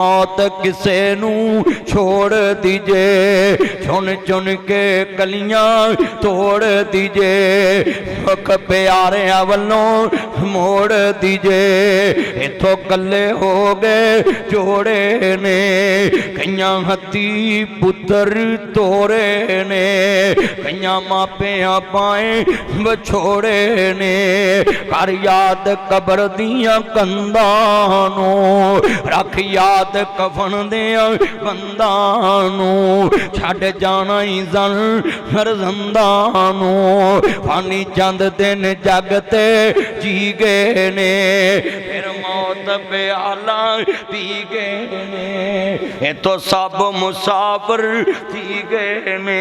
मौत किसे नू छोड़ दीजे, चुन चुन के कलियां तोड़ दीजे, मुख प्यारियां वल्लों मोड़ दीजे। इथों कल्ले हो गए जोड़े ने, कईयां हत्ती पुत्र तोरे ने, कईयां मापियां पाए बछोड़े ने। कर याद कबर दियां कंधां नू, रख याद कफन दियां कंधां नू, छड्ड जाना ही जन हरजंदां नू। फानी चंद दिन जग ते जी गए ने, फिर मौत प्याला पी गए ने। ये तो सब मुसाफिर थी गए ने,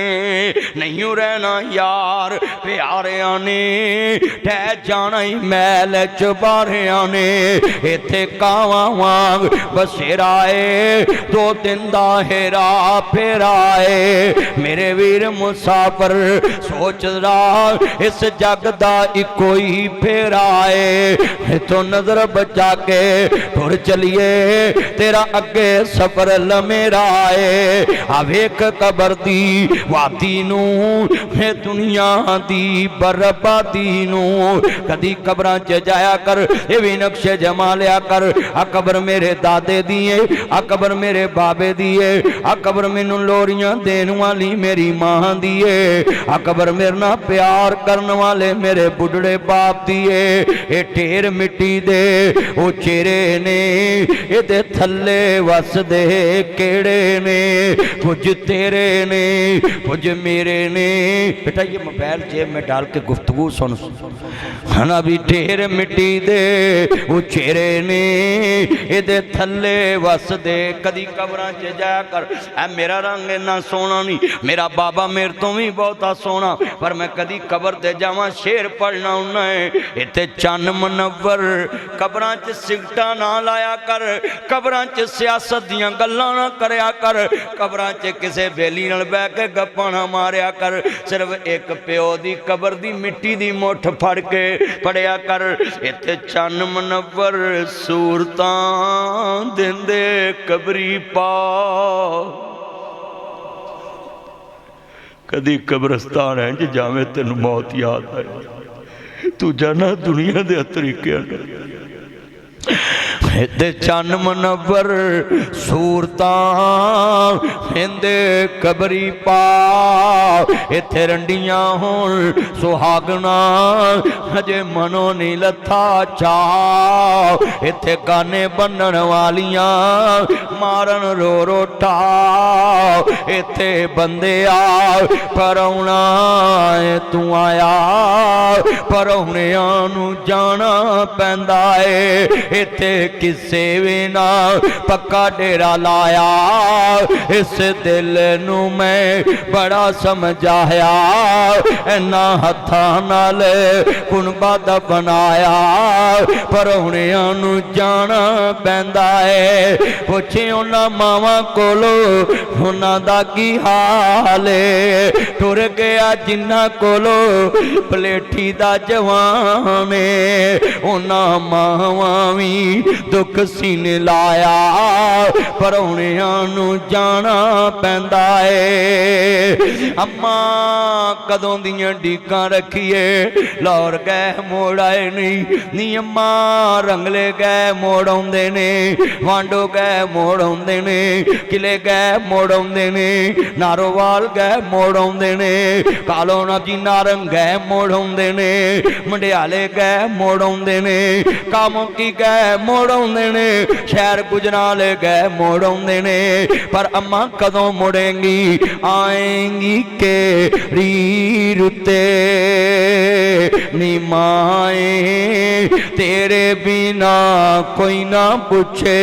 नहीं रहना यार प्यारियां ने, ठह जाना ही मैल चबारियां ने। इत्थे कावां वांग बसेरा है, दो दिन दा हेरा फेरा है। मेरे वीर मुसाफिर सोच रहा इस जग दा इको ही फेरा है। इथों नजर बचा के टुर चलिए, तेरा अगे सफर लमेरा है। आ वेख कबर दी वादी नू, दुनिया दी बर्बादी नू। कदी कबरां च जाया कर, ये भी नक्शे जमा लिया कर। आ कबर मेरे दादे दी है, आ कबर मेरे बाबे दी है, आ कबर मैनू लोरियां देन वाली मेरी मां दी है, आ कबर मेरे नाल प्यार करन वाले मेरे बुढ़ड़े बाप दी है। ये ढेर मिट्टी दे ओ चेहरे ने, इहदे थल्ले वसदे केड़े ने, कुछ तेरे ने कुछ मेरे ने। बेटा ये मोबाइल जेब में डाल के गुफ्तगू सुन, है ना भी। ढेर मिट्टी दे ओ चेहरे ने, इहदे थल्ले वसदे। कदी कबरां च जाया कर, ऐ मेरा रंग इन्ना सोना नहीं, मेरा बाबा मेरे तो भी बहुता सोना, पर मैं कदी कबर ते जावां शेर पढ़ना उन्ना है। इत्थे चन्न मनव्वर, कबरां च सिगटा ना लाया कर, कबरां च सियासत दियां गल्लां ना करया कर, कबरां च किसे बेली नाल बैठ के गप्पां ना मारिया कर। सिर्फ एक प्यो दी कबर दी मिट्टी दी मुठ फड़ के पढ़िया कर। इत्थे चन्न मनव्वर सूरतां दिंदे कबरी पा। कदी कब्रस्तान है जी जावे तेन मौत याद आए, तू जाना दुनिया दे तरीके इत्थे चन्न मनव्वर सूरतां हिंदे कबरी पा। इत्थे रंडियां होण सुहागना हजे मनो नहीं लथा चा। इत्थे गाने बनन वालियां मारन रो रो टा। इत्थे बंदे आ परौना तू आया, परौनियां नू जाना पैंदा है। इत्थे किसे भी ना पक्का डेरा लाया, इस दिल नू मैं बड़ा समझाया। इन्ना हत्थां नाल कुनबा दा बनाया, परौनियां नू जाना पैंदा है। पुछे उन्हां मावां कोलों उन्हां दा की हाल है। टुर गया जिन्हां कोलों पलेठी दा जवान है, उन्हां मावां भी दुख सीने लाया, परौनियां नू जाना पैंदा है। अम्मा कदों दियां डीकां रखिए, लाहौर गए मोड़ आए नहीं नी अम्मा। रंगले गए मोड़ आउंदे ने, वांडो गए मोड़ आउंदे ने, किले गए मोड़ आउंदे ने, नारोवाल गए मोड़ आउंदे ने, कालो नाजी नारंग गए मोड़ आउंदे ने, मंडियाले गए मोड़ आउंदे ने, कामुकी गए मोड़ आउंदे ने, शहर गुजराले गए मोड़ आउंदे ने। पर अम्मा कदों मुड़ेंगी, आएंगी के रीरुते नी माए, तेरे बिना कोई ना पूछे।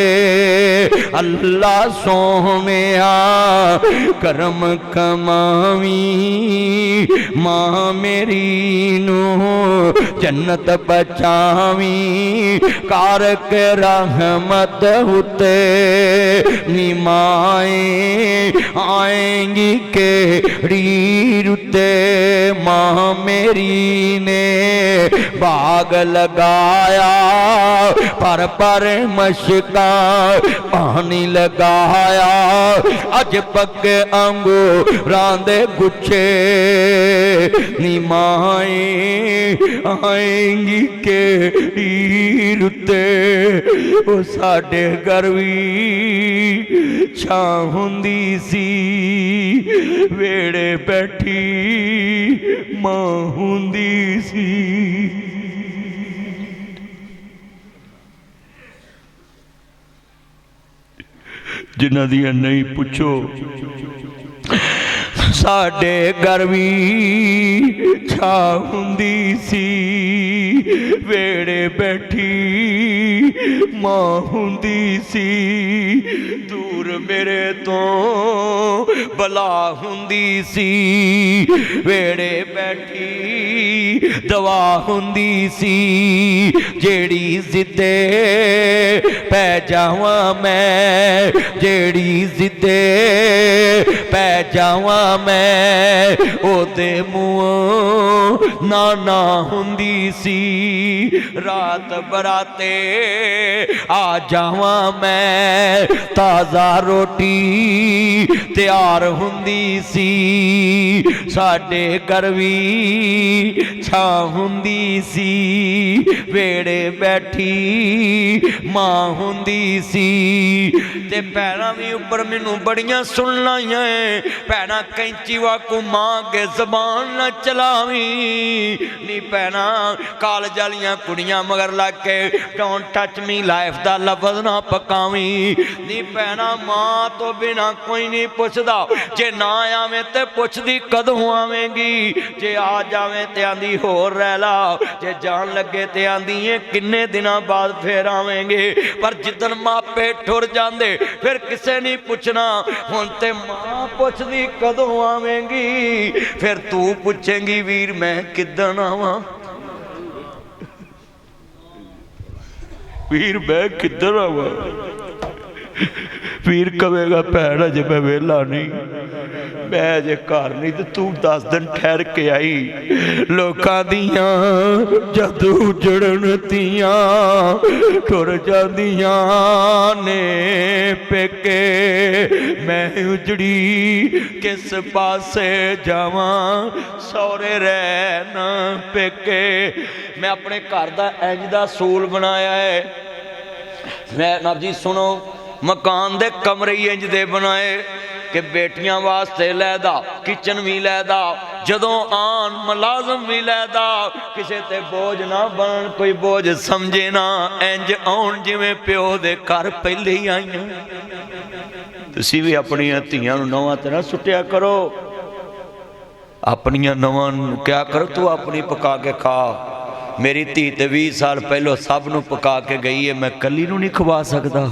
अल्लाह सोहनिया करम कमावी, मां मेरी नू जन्नत बचावी। कार के रहमत उते निमाए आएंगी केड़ी रुते। माँ मेरी ने बाग लगाया पर मशका पानी लगाया। अज पक्के अंगूरां दे गुच्छे निमाए आएंगी केड़ी रुते। ओ साडे घर भी छां हुंदी सी वेड़े बैठी मां हुंदी सी। जिन्हां दियां नहीं पुछो साडे घर भी छां हुंदी सी वेड़े बैठी मां हुंदी सी। दूर मेरे तो बला हुंदी सी वेड़े बैठी दवा हुंदी सी। जेड़ी जिद्दे पै जावां मैं जेड़ी जिद्दे पै जावां मैं ओदे मुँह नाना हुंदी सी। रात बराते आ जावां मैं ताज़ा रोटी तैयार हुंदी सी। साडे घर भी छां हुंदी सी वेड़े बैठी मां हुंदी सी। ते भैणां भी उपर मैनू बड़ियां सुन लाइयां भैणां कैंची वाकू मां के जबान न चलावी नी। भैणां कॉलेज वालियां कुड़ियां मगर लग के डोंट टच मी लाइफ दा लफज ना पकावी नी। भैणां मां तो बिना कोई नहीं पुछदा। जे ना आवे ते पुछदी कदों आवेंगी। जे आ जावे ते आंदी होर रह ला। जे जान लगे ते आंदी है किन्ने दिनां बाद फिर आवेंगे। पर जिदन मापे ठुर जांदे फिर किसे नहीं पुछना। हुण ते मां पुछदी कदों आवेंगी फिर तू पूछेंगी वीर मैं किदन आवां। वीर मैं किदन आवां। वीर कहेगा भैन अजे मैं वेला नहीं मैं अजे घर नहीं तो तू 10 दिन ठहर के आई। लोकां दियां जदू उजड़न तियां टुर जांदियां ने पेके। मैं उजड़ी किस पासे जावां सौरे रहना पेके। मैं अपने घर दा इंज दा सूल बनाया है। मैं नाब जी सुनो मकान दे कमरे इंज दे बनाए कि बेटियां वास्ते लैदा किचन भी लैदा जदों आन मुलाजम भी लैदा किसे ते बोझ ना बनन कोई बोझ समझे ना इंज आउण जिवें प्यो दे घर पहले ही आईयां। तुसीं भी अपनियां धीआं नूं नौवां ते ना सुट्टिया करो। अपनियां नौवां नूं क्या करो तू अपनी पका के खा। मेरी धी तो 20 साल पहलों सब नूं पका के गई है मैं कली नूं नहीं खवा सकता।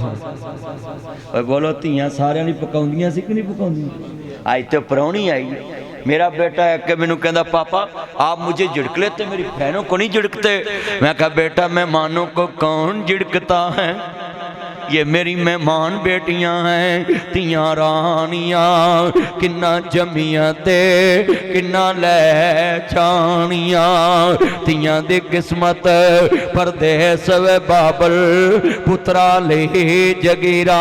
बोलो धीआं सारियां नहीं पकाउंदियां सी कि नहीं पकाउंदियां। अज तो परौणी आई मेरा बेटा है कि मैनू कहता पापा आप मुझे झिड़क लेते मेरी बहनों को नहीं झिड़कते। मैं कहा बेटा मेहमानों को कौन झिड़कता है ये मेरी मेहमान बेटियां हैं तियां रानियां किन्ना जमियां ते किन्ना लै छानियां तियां दी किस्मत परदेस वे बाबल पुत्रा ले जगीरा।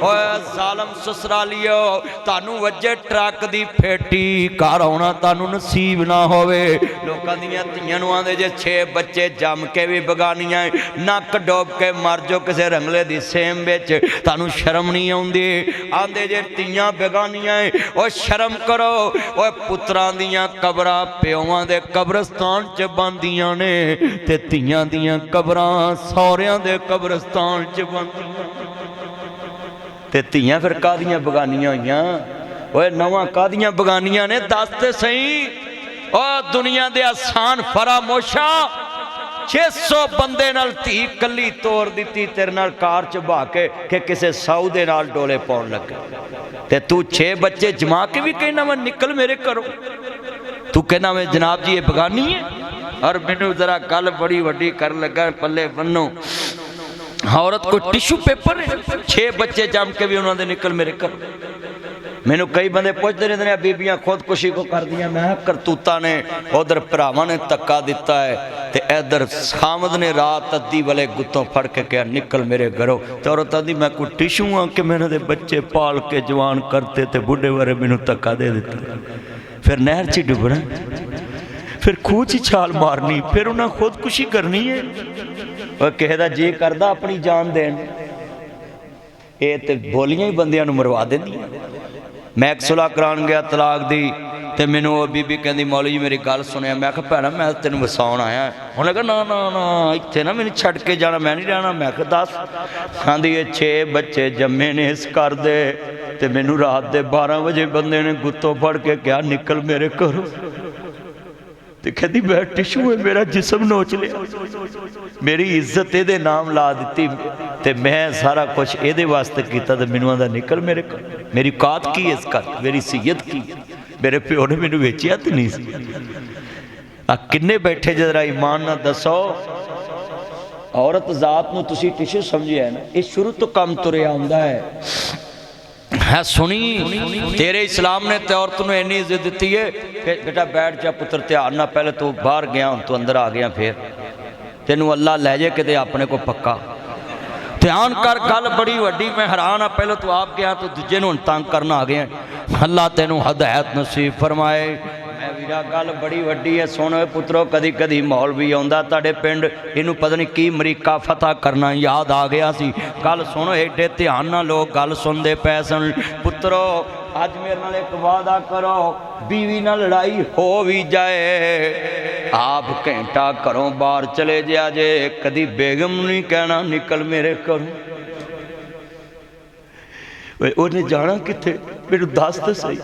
ओए जालम ससुरालियो तानू वजे ट्रक दी फेटी घर आउणा तानू नसीब ना होवे। लोकां दियां धीआं नूं आंदे जे 6 बच्चे जम के भी बगानियां नक डोब के मर जो किसे रंगले दी सेम बिच तानू शर्म नहीं आउंदी। आंदे जे धीआं बेगानियां ओ शर्म करो। ओए पुत्रां दियां कबरां प्योआं दे कब्रस्तान च बनदियां ने ते धीआं दियां कबरां सौरियां दे कब्रस्तान च बनदियां ते धीआं फिर कादियां बगानियां होईयां। ओए नवां कादियां बगानियां ने दस ते सही। ओ दुनिया दे आसान फरामोशा 600 बंदे नाल धी कली तोड़ दी तेरे नाल कार च बहा के किसे साऊ दे नाल डोले पाउण लगे ते तू 6 बच्चे जमा के भी कहना मैं निकल मेरे घरों। तू कहना मैं जनाब जी ये बगानी है। और मैनू जरा गल बड़ी वड्डी कर लगा पल्ले बनो औरत को टिशू पेपर 6 बच्चे जम के भी उन्होंने निकल मेरे घर। मैनू कई बंदे पूछते रहते हैं बीबियां खुदकुशी को कर दिया। मैं करतूता ने उधर भरावां ने धक्का दिता है तो इधर खामद ने रात अद्धी वाले गुत्तों फड़ के कहा निकल मेरे घरों। तो औरत आदि मैं कोई टिशू हाँ कि मैंने दे बच्चे पाल के जवान करते थे बुढ़े बारे मैनू धक्का दे दिता। फिर नहर च डुबना, फिर खूह च छाल मारनी, फिर उन्हें खुदकुशी करनी है। और किसी का जी करता अपनी जान देन, ये तो बोलियां ही बंदियां नूं मरवा देंदी। मैं एक सुलह करान गया तलाक दी तो मैनू बीबी कहती मौली जी मेरी गल सुनिया। मैं कहा भैन मैं तेन वसाउण आया। उन्हें कहा ना ना ना इत्थे ना मैनू छड्ड के जाना, मैं नहीं रहना। मैं कहा दस। कहती ये 6 बच्चे जम्मे ने इस घर दे ते मैनू रात के 12 बजे बंदे ने गुत्तों फड़ के कहा निकल मेरे घरों। तो कहती मैं टिशू है मेरा जिसम नोच लिया, मेरी इज्जत ये नाम ला दी ते मैं सारा कुछ ये वास्ते किया तो मैनू आंदा निकल मेरे घर। मेरी औकात की इस घर, मेरी सीयत की, मेरे प्यो ने मैनू वेचिया तो नहीं सी। किन्ने बैठे जरा ईमान ना दसो। औरत जात नूं तुसीं टिशू समझिया है ना, ये शुरू तो कम तुरिया आउंदा है सुनी। तेरे इस्लाम ने ते औरत नूं इन्नी इज्जत दी है कि बेटा बैठ जा पुत्र ध्यान ना, पहले तू बाहर गया हुण तू अंदर आ गया, फिर तेनू अल्लाह लै जाए किते अपने को पक्का। ध्यान कर, गल बड़ी वड्डी, मैं हैरान हाँ। पहले तू आप गया तो दूजे नूं तंग करना आ गया। अल्लाह तेनू हदायत नसीब फरमाए। मैं वीरा गल बड़ी वड्डी है। सुन पुत्रो कदी कदी माहौल भी आउंदा तुहाडे पिंड, इनू पता नहीं की अमरीका फतह करना याद आ गया सी। गल सुनो एडे ध्यान नाल लोग गल सुनते पै सन। पुत्रो अज मेरे नाल एक वादा करो, बीवी नाल लड़ाई हो भी जाए आप घंटा घरों बाहर चले जा जे, कदी बेगम नहीं कहना निकल मेरे घरों। उन्हें जाना किथे मेनू दस तो सही।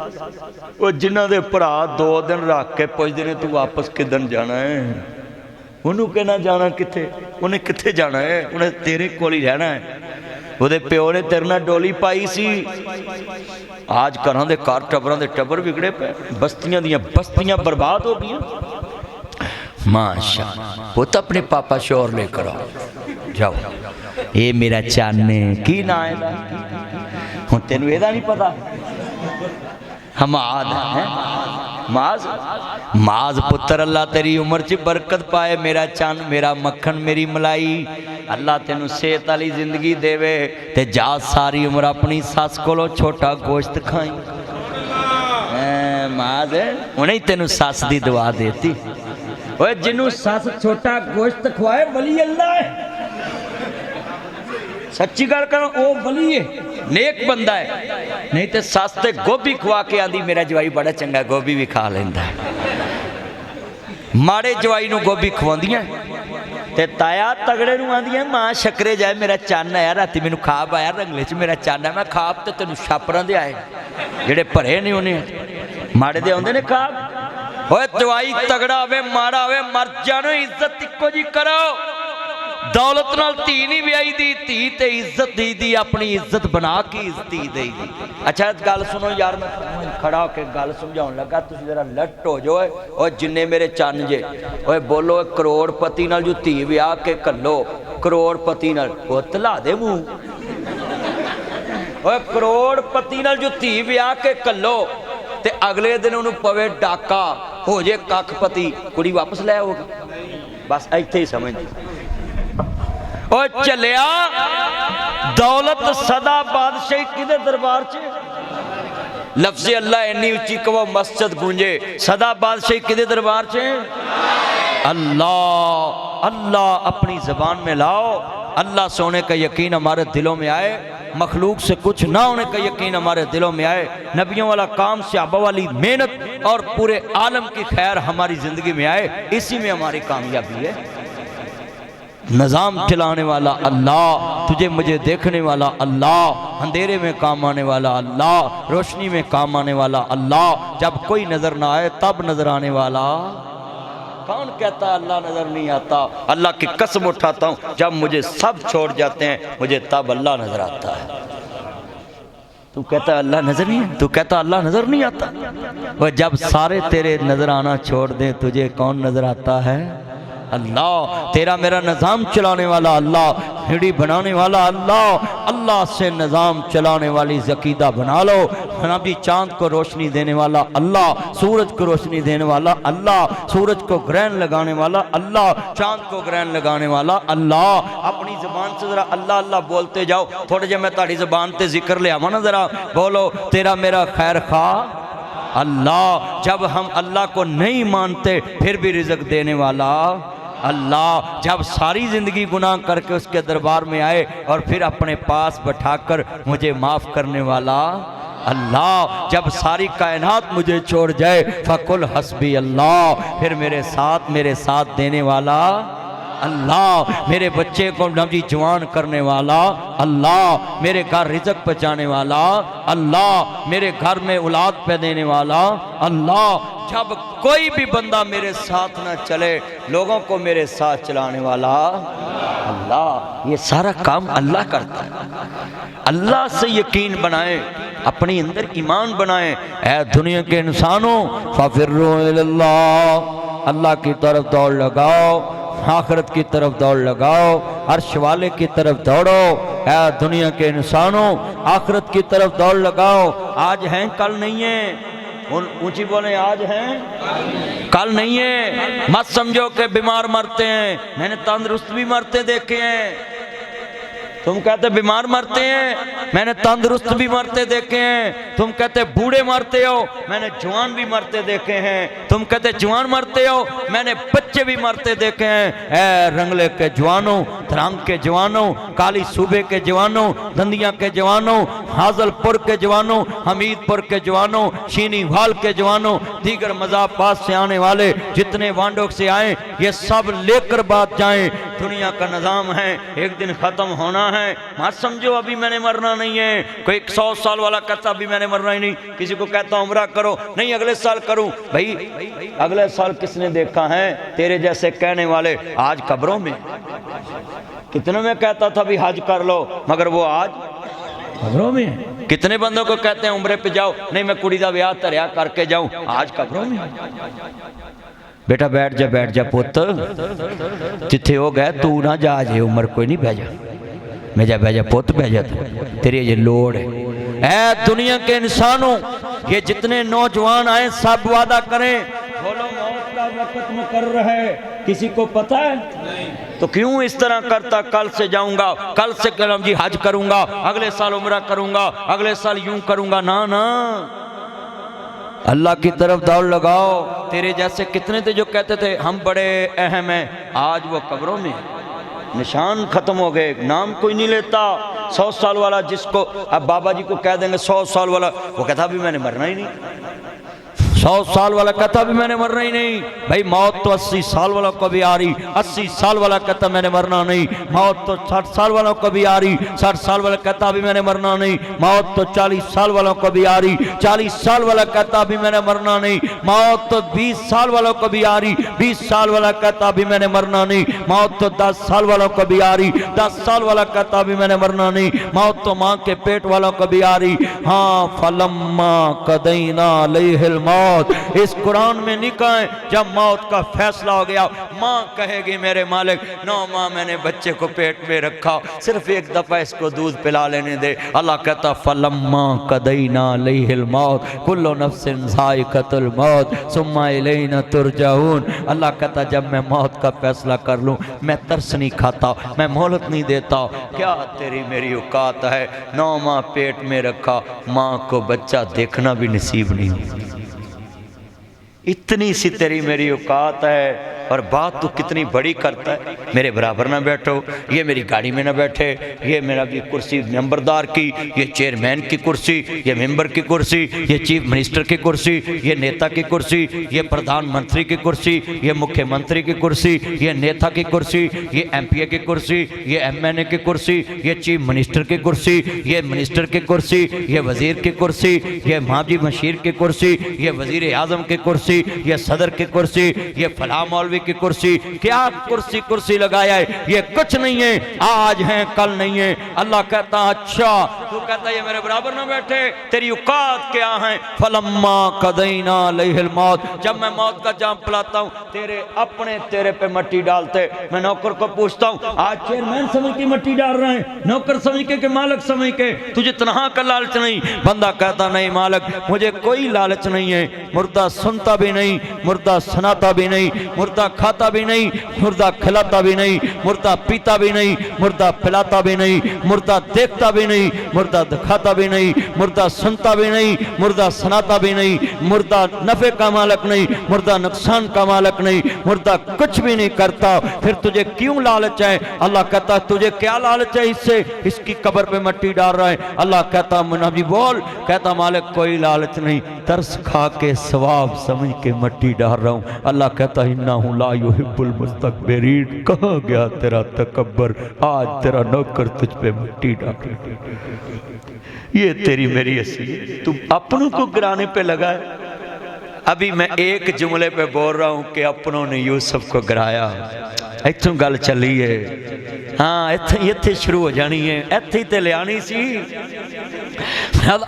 वो जिन्हों के भरा 2 दिन रख के पुछते ने तू वापस किदन जाना है, उन्होंने कहना जाना किथे, उन्हें किथे जाना है, उन्हें तेरे कोल ही रहना है। ਉਹਦੇ ਪਿਓ ने तेरे नाल डोली पाई सी। आज घरों के घर टबरों के टबर विगड़े पे, बस्तियां दियां बस्तियां बर्बाद हो गई। माशा पुत अपने पापा शोर लेकर आओ जाओ। ये मेरा चाने की ना है हूँ तेन एदा नहीं पता। हमाद है माज माज पुत्र अल्लाह तेरी उम्र च बरकत पाए। मेरा चन मेरा मक्खन मेरी मलाई, अल्लाह तेनू सेहत वाली जिंदगी देवे ते जा सारी उम्र अपनी सस कोलों छोटा गोश्त खाई। माज उन्हें तेनू सस की दुआ देती। ओए जिन्नू सस छोटा गोश्त खवाए वली अल्लाह है। सच्ची गल करो वो वली है, नेक बंदा है। नहीं तो सस ते गोभी खवा के आंदी मेरा जवाई बड़ा चंगा, गोभी भी खा लेंदा है। माड़े जवाई नूं गोभी खवांदियां ते ताया तगड़े नूं आंदियां मां शक्करे जाए मेरा चन्न आया राती मैनू खाब आया रंगले च मेरा चन्न है। मैं खाब तो तेनू छापरां दे आए जेड़े भरे नहीं उन्हें माड़े दे आउंदे ने खाब। ओए जवाई तगड़ा होवे माड़ा होवे मर जानो इज्जत इक्को जी करो। दौलत नाल धी नहीं ब्याई दी, धी ते इज्जत दी दी, अपनी इज्जत बना के इज्जत दी। अच्छा गल सुनो यार, मैं खड़ा होकर गल समझाउण लगा, तुसीं जरा लट हो जाओ। और जिन्ने मेरे चन्न जे ओए बोलो करोड़पति नाल जो धी ब्याह के कलो, करोड़पति नाल वो तला दे मूँह। ओए करोड़पति नाल जो धी ब्याह के कलो ते अगले दिन उन्होंने पवे डाका हो जे कखपति, कुड़ी वापस लै होगी। बस इत्थे ही समझ ओ चलिया दौलत सदा बादशाही किदे दरबार च। लफ्ज़ अल्लाह इन्नी उच्ची कहो मस्जिद गूंजे, सदा बादशाही किदे दरबार च। अल्लाह अल्लाह अपनी जबान में लाओ। अल्लाह से होने का यकीन हमारे दिलों में आए, मखलूक से कुछ ना होने का यकीन हमारे दिलों में आए। नबियों वाला काम, सहाबा वाली मेहनत और पूरे आलम की खैर हमारी जिंदगी में आए, इसी में हमारी कामयाबी है। निज़ाम चलाने वाला अल्लाह, तुझे मुझे देखने वाला अल्लाह, अंधेरे में काम आने वाला अल्लाह, रोशनी में काम आने वाला अल्लाह, जब कोई नजर ना आए तब नजर आने वाला। कौन कहता अल्लाह नजर नहीं आता? अल्लाह की कसम उठाता हूँ, जब मुझे सब छोड़ जाते हैं मुझे तब अल्लाह नजर आता है। तू कहता अल्लाह नजर नहीं है, तू कहता अल्लाह नजर नहीं आता। और जब सारे तेरे नजर आना छोड़ दें तुझे कौन नजर आता है? اللہ، تیرا میرا نظام چلانے والا اللہ، ہڑی بنانے والا اللہ، اللہ سے نظام چلانے والی عقیدہ بنا لو۔ نبی چاند کو روشنی دینے والا اللہ، سورج کو روشنی دینے والا اللہ، سورج کو گرہن لگانے والا اللہ، چاند کو گرہن لگانے والا اللہ۔ اپنی زبان سے ذرا اللہ اللہ بولتے جاؤ، تھوڑے جے میں تاڑی زبان تے ذکر لے آوانا، ذرا بولو تیرا میرا خیر خواہ اللہ۔ جب ہم اللہ کو نہیں مانتے پھر بھی رزق دینے والا اللہ، جب ساری زندگی گناہ کر کے اس کے دربار میں آئے اور پھر اپنے پاس بٹھا کر مجھے معاف کرنے والا اللہ، جب ساری کائنات مجھے چھوڑ جائے فَقُلْ حَسْبِيَ اللَّهُ، پھر میرے ساتھ دینے والا اللہ، میرے بچے کو نبی جوان کرنے والا اللہ، میرے گھر رزق پہنچانے والا اللہ، میرے گھر میں اولاد پہ دینے والا اللہ۔ جب کوئی بھی بندہ میرے ساتھ نہ چلے، لوگوں کو میرے ساتھ چلانے والا اللہ، یہ سارا کام اللہ کرتا ہے۔ اللہ سے یقین بنائیں، اپنی اندر ایمان بنائیں۔ اے دنیا کے انسانوں فَفِرُّوا إِلَى اللَّهِ، اللہ کی طرف دوڑ لگاؤ، آخرت کی طرف دوڑ لگاؤ، عرش والے کی طرف دوڑو۔ اے دنیا کے انسانوں آخرت کی طرف دوڑ لگاؤ۔ آج ہیں کل نہیں ہیں، اونچی بولیں، آج ہیں کل نہیں ہیں۔ مت سمجھو کہ بیمار مرتے ہیں، میں نے تندرست بھی مرتے دیکھے ہیں۔ تم کہتے بیمار مرتے ہیں، میں نے تندرست بھی مرتے دیکھے ہیں۔ تم کہتے بوڑھے مرتے ہو، میں نے جوان بھی مرتے دیکھے ہیں۔ تم کہتے جوان مرتے ہو، میں نے بچے بھی مرتے دیکھے ہیں۔ اے رنگلے کے جوانوں، دھرام کے جوانوں، کالی صوبے کے جوانوں، دندیاں کے جوانوں، حاضل پور کے جوانوں، حمید پور کے جوانوں، شینی وال کے جوانوں، دیگر مذاہب پاس سے آنے والے جتنے وانڈوک سے آئیں، یہ سب لے کر بات جائیں۔ دنیا کا نظام ہے، ایک دن ختم ہونا ہے۔ مت سمجھو ابھی میں نے مرنا نہیں ہے۔ کوئی 100 سال والا کہتا ابھی میں نے مرنا ہی نہیں، کسی کو کہتا عمرہ کرو، نہیں اگلے سال کروں۔ بھائی اگلے سال کس نے دیکھا ہے؟ تیرے جیسے کہنے والے آج قبروں میں۔ کتنے میں کہتا تھا بھی حج کر لو، مگر وہ آج قبروں میں۔ کتنے بندوں کو کہتے ہیں عمرے پہ جاؤ، نہیں میں کڑی دا بیاہ تریا کر کے جاؤں، آج قبروں میں۔ بیٹا بیٹھ جا پوت، جتھے ہو گئے تو نہ جا جے، عمر کوئی نہیں بھیجا، بھیجا پوت بھیجا، تیرے یہ لوڑ ہے۔ اے دنیا کے انسانوں، یہ جتنے نوجوان آئیں سب وعدہ کریں، بولو موت کا وقت مقرر ہے، کسی کو پتہ ہے؟ تو کیوں اس طرح کرتا؟ کل سے جاؤں گا، کل سے کلام جی حج کروں گا، اگلے سال عمرہ کروں گا، اگلے سال یوں کروں گا۔ نا اللہ کی طرف دوڑ لگاؤ۔ تیرے جیسے کتنے تھے جو کہتے تھے ہم بڑے اہم ہیں، آج وہ قبروں میں، نشان ختم ہو گئے، نام کوئی نہیں لیتا۔ 100 سال والا جس کو اب بابا جی کو کہہ دیں گے 100 سال والا، وہ کہتا بھی میں نے مرنا ہی نہیں۔ 100 سال والا کہتا بھی میں نے مرنا ہی نہیں۔ بھائی موت تو 80 سال والوں کو بھی آ رہی، 80 سال والا کہتا میں نے مرنا نہیں۔ موت تو 60 سال والوں کو بھی آ رہی، 60 سال والا کہتا بھی میں نے مرنا نہیں۔ موت تو 40 سال والوں کو بھی آ رہی، 40 سال والا کہتا بھی میں نے مرنا نہیں۔ موت تو 20 سال والوں کو بھی آ رہی، 20 سال والا کہتا بھی میں نے مرنا نہیں۔ موت تو 10 سال والوں کو بھی آ رہی، 10 سال والا کہتا بھی میں نے مرنا نہیں۔ موت تو ماں کے پیٹ والوں کو بھی آ رہی۔ ہاں فلما قضینا علیہ الموت، اس قرآن میں لکھا ہے جب موت کا فیصلہ ہو گیا، ماں کہے گی میرے مالک 9 ماہ میں نے بچے کو پیٹ میں رکھا، صرف ایک دفعہ اس کو دودھ پلا لینے دے۔ اللہ کہتا فلما قضینا علیہ الموت کل نفس ذائقۃ الموت ثم الینا ترجعون۔ اللہ کہتا جب میں موت کا فیصلہ کر لوں، میں ترس نہیں کھاتا، میں مہلت نہیں دیتا۔ کیا تیری میری اوقات ہے؟ 9 ماہ پیٹ میں رکھا، ماں کو بچہ دیکھنا بھی نصیب نہیں۔ اتنی سی تیری میری اوقات ہے، اور بات تو کتنی بڑی کرتا ہے۔ میرے برابر نہ بیٹھو، یہ میری گاڑی میں نہ بیٹھے، یہ میرا بھی کرسی نمبردار کی، یہ چیئرمین کی کرسی، یہ ممبر کی کرسی، یہ چیف منسٹر کی کرسی، یہ نیتا کی کرسی، یہ پردھان منتری کی کرسی، یہ مکھیہ منتری کی کرسی، یہ نیتا کی کرسی، یہ ایم پی اے کی کرسی، یہ ایم این اے کی کرسی، یہ چیف منسٹر کی کرسی، یہ منسٹر کی کرسی، یہ وزیر کی کرسی، یہ ماجی مشیر کی کرسی، یہ وزیر اعظم کی کرسی، یہ صدر کی کرسی، یہ فلاں مولوی मौलवी की कुर्सी, क्या कुर्सी कुर्सी लगाया है, ये कुछ नहीं है, आज है कल नहीं है। अल्लाह कहता अच्छा, तू कहता ये मेरे बराबर ना बैठे, तेरी औकात क्या है। फलम्मा कदैना अलैहिल मौत, जब मैं मौत का जाम पिलाता हूँ, तेरे अपने तेरे पे मट्टी डालते, मैं नौकर को पूछता हूँ आज चेयरमैन समझ के मट्टी डाल रहे हैं, नौकर समझ के मालिक समझ के, तुझे तनहा का लालच नहीं। बंदा कहता नहीं मालिक मुझे कोई लालच नहीं है। मुर्दा सुनता भी नहीं, मुर्दा सुनाता भी नहीं, मुर्दा खाता भी नहीं, मुर्दा खिलाता भी नहीं, मुर्दा पीता भी नहीं, मुर्दा पिलाता भी नहीं, मुर्दा देखता भी नहीं, मुर्दा दिखाता भी नहीं, मुर्दा सुनता भी नहीं, मुर्दा सुनाता भी नहीं, मुर्दा नफे का मालिक नहीं, मुर्दा नुकसान का मालिक नहीं, मुर्दा कुछ भी नहीं करता, फिर तुझे क्यों लालच है। अल्लाह कहता तुझे क्या लालच है इससे, इसकी कब्र पे मट्टी डाल रहा है। अल्लाह कहता नबी बोल, कहता मालिक कोई लालच नहीं, तरस खा के सवाब समझ के मट्टी डाल रहा हूँ। अल्लाह कहता इन्नहु ला युहिब्बुल मुस्तकबिरीन, कहाँ गया तेरा तकब्बर, आज तेरा नौकर तुझ पे मट्टी डाल। ये तेरी मेरी हसीयत, तुम अपनों को गिराने पे लगा है। अभी मैं एक जुमले पे बोल रहा हूँ कि अपनों ने यूसुफ को गिराया, इत्थों गल चली है। हाँ इत्थे शुरू हो जानी है, इत्थे ही ते लियानी सी।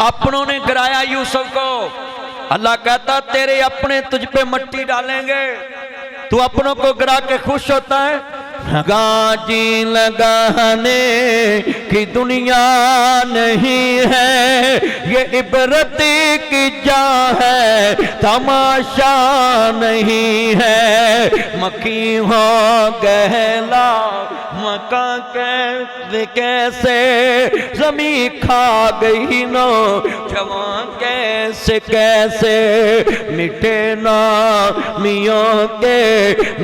अपनों ने गिराया यूसुफ को। अल्लाह कहता तेरे अपने तुझ पे मट्टी डालेंगे, तू अपनों को गिरा के खुश होता है। गाजी लगाने की दुनिया नहीं है, ये इबरत की जा है, तमाशा नहीं है। मक्खी हो गहला मका कैसे जमी खा गई नो, जवां कैसे कैसे मिटे ना मियों के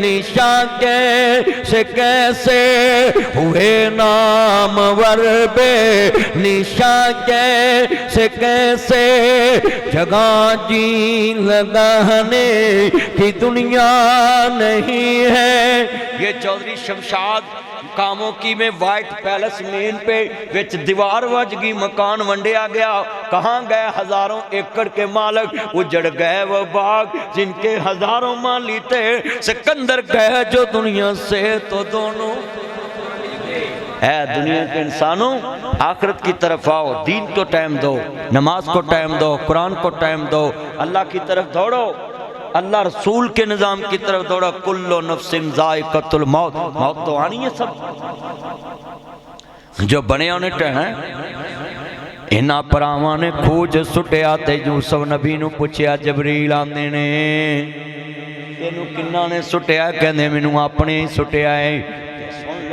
निशा कैसे कैसे हुए नामवर बे निशा कैसे कैसे। जगह जी लगाने की दुनिया नहीं है। ये चौधरी शमशाद कामों की में वाइट पैलेस मेन पे विच दीवार वज गई, मकान वंडिया गया। कहाँ गए हजारों एकड़ के मालिक, उजड़ गए वो बाग जिनके हजारों माली थे। सिकंदर गए जो दुनिया से तो दोनों है। दुनिया के इंसानों आखिरत की तरफ आओ, दीन को टाइम दो, नमाज को टाइम दो, कुरान को टाइम दो, अल्लाह की तरफ दौड़ो, अल्लाह रसूल के निज़ाम की तरफ दौड़ा। कुल्लो नफ्सिन ज़ाइक़तुल मौत, मौत तो आनी है सब। जो बने होने हैं इन्हां भरावां ने खोज सुटिया ते यूसुफ नबी नूं पुछया, जबरील आंदे ने तेनू किन्ना ने सुटिया, कहंदे मैनू अपने ही सुटिया है।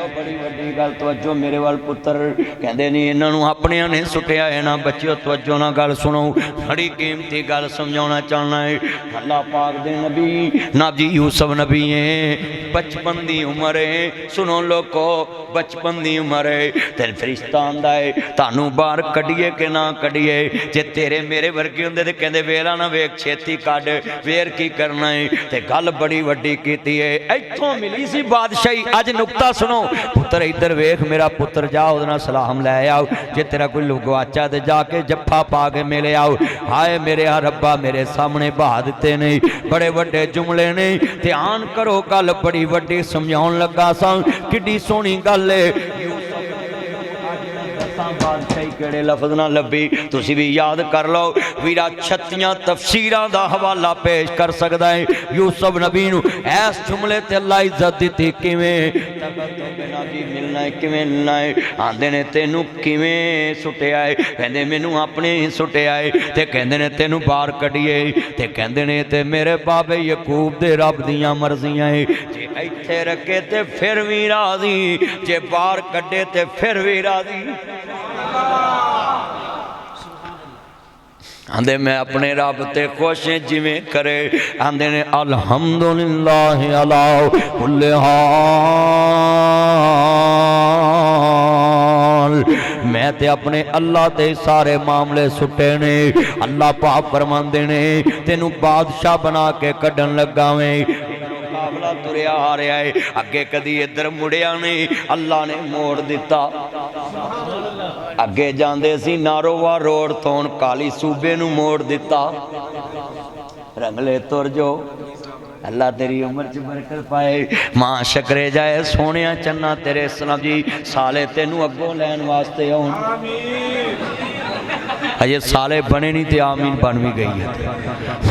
बड़ी वड्डी गल, तवज्जो मेरे वाल पुत्र, कहंदे नहीं इन्हों अपने ने सुटिया है ना। बच्चियों तवज्जो ना गल सुनो, बड़ी कीमती गल समझाना चाहना है। अल्लाह पाक दे नबी नाजी यूसुफ नबी है, बचपन दी उम्र है। सुनो लोगो बचपन दी उम्र है, ते फरिश्ता आंदा है तानू बाहर कढ़िए कि ना कढ़िए। जे तेरे मेरे वर्गे होंदे ते कहंदे वेला ना वेख छेती कढ़, वेर की करना है। ते गल बड़ी वड्डी कीती है, इत्थों मिली सी बादशाही। अज नुकता सुनो, पुत्र इधर वेख मेरा पुत्र, जा उहदे नाल सलाम लै आओ। जे तेरा कोई लुगवाचा ते जाके जफ्फा पा के मिले आओ। हाय मेरे रब्बा मेरे सामने बहा दिते ने, बड़े वड्डे जुमले ने, ध्यान करो गल बड़ी वड्डी समझाउण लगा सा। किड्डी सोहनी गल है। बादशाही केड़े लफ्ज ना लभी, तुसी भी याद कर लो। वीरा 36 तफसीरां दा हवाला पेश कर सकदा है। यूसुफ नबी नूं इस जुमले ते अल्लाह इज्जत दित्ती किवें, बिना की मिलना है किवें मिलना है। आंदे ने तेनू किवें सुटिया है, कहंदे मैनू अपने ही सुटिया है। ते कहंदे ने तेनू बाहर कढिए, ते कहंदे ने ते मेरे बाबे यकूब दे रब दियां मर्जियां है। जे इत्थे रखे ते फिर भी राजी, जे बाहर कढे ते फिर भी राजी। आंदे मैं अपने रब ते खुश हैं जिवें करे। आंदे ने अल्हम्दुलिल्लाह अला कुल्ले हाल, मैं ते अपने अल्लाह ते सारे मामले सुटे ने। अल्लाह पाक फरमांदे ने तेनू बादशाह बना के कढन लगा वें। काफला तुरिया आ रहा है, अगे कदी इधर मुड़िया नहीं, अल्लाह ने मोड़ दिता। अगे जांदे सी नारोवा रोड तो काली सूबे नू मोड़ दिता। रंगले तुर जो اللہ تیری عمر چ برکت پائے ماں شکرے جائے سونے چنا تیرے اسلام جی سالے تینوں اگوں لین واسطے آؤ اجے سالے بنے نہیں تے آمین بن بھی گئی ہے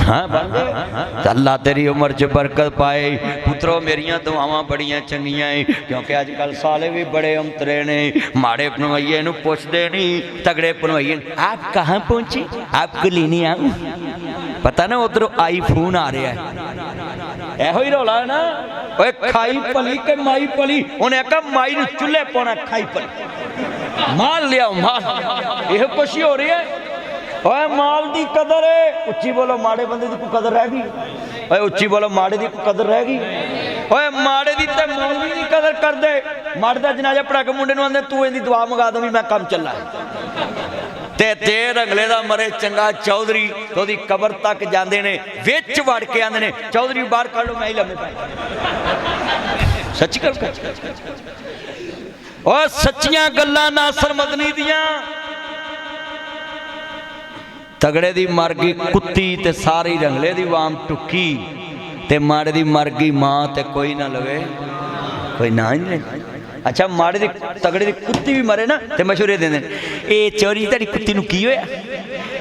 ہاں بن گئے اللہ تیری عمر چ برکت پائے پترو میریاں دعاواں بڑیاں چنگیاں ہیں کیونکہ اج کل سالے بھی بڑے امترے نے ماڑے پنوئیے نو پوچھدے نہیں تگڑے پنوئیے آپ کہاں پہنچے آپ کو لینے آؤں پتہ نا ادھر آئی فون آ رہا ہے ایہو ہی رولا ہے نا اوے کھائی پلی کہ مائی پلی انہیں کہا مائی نو چلے پونا کھائی پلی مال لیا مال یہ خوشی ہو رہی ہے اوے مال دی قدر ہے اچھی بولو ماڑے بندے دی کو قدر رہ گئی اوے اچھی بولو ماڑے دی کو قدر رہ گئی اوے ماڑے دی تے مولوی دی قدر کر دے ماڑے دا جنازہ پڑھا کے منڈے نو آندے تو ان دی دعا منگا دوں میں کام چل رہا ہے تے تیر اگلے دا مرے چنگا چودھری تو دی قبر تک جاندے نے وچ وڑ کے آندے نے چودھری باہر کر لو میں ہی لمے پائے سچی کر اور سچیاں گلاں ناصر مدنی دیاں تگڑے دی مرگی کتی تے ساری رنگلے دی وام ٹکی تے ماڑے دی مرگی ماں تے کوئی نہ لوے کوئی نہ ہی نہیں اچھا ماڑے دی تگڑے دی کتی بھی مرے نا تے مشورے دیں دیں اے چوری تاری کتی نو کی ہویا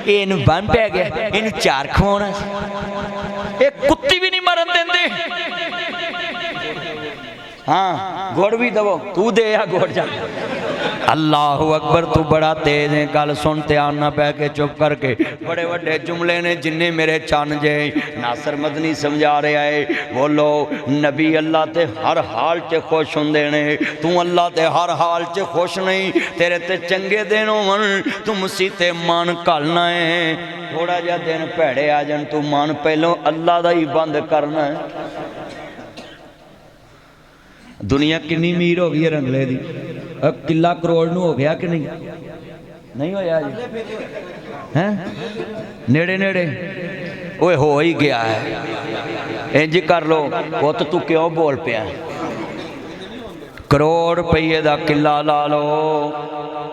اے نو بان پہ گیا اے نو چار کھوانا اے کتی بھی نہیں مرن دیں دے ہاں گوڑ بھی دو تو دے یا گوڑ جا اللہ اکبر تو بڑا تیز ہیں کل سنتے آنا پہ کے چپ کر کے بڑے بڑے جملے نے جنہیں میرے چان جے ناصر مدنی سمجھا رہے آئے بولو نبی اللہ تے ہر حال چے خوش ہوں دینے تو اللہ تے ہر حال چے خوش نہیں تیرے تے چنگے دینوں من تو مسیح مان کالنا ہے تھوڑا جا دن پیڑے آ جن تو مان پہلوں اللہ دا ہی بند کرنا ہے دنیا کنی میر ہو گئی رنگلے دی قلعہ کروڑ نو ہو گیا کہ نہیں ہویا جی نیڑے نیڑے اوے ہو ہی گیا ہے انجی کر لو وہ تو کیوں بول پیا کروڑ پہیے دا قلعہ لا لو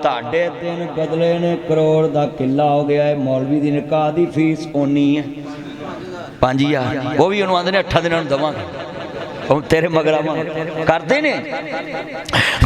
تاڑے دن بدلے نے کروڑ دا قلعہ ہو گیا ہے مولوی دی نکاح دی فیس اونی ہے 5000 وہ بھی انہوں آندے نے 8 دنوں دواں تیرے مگرہ کر دینے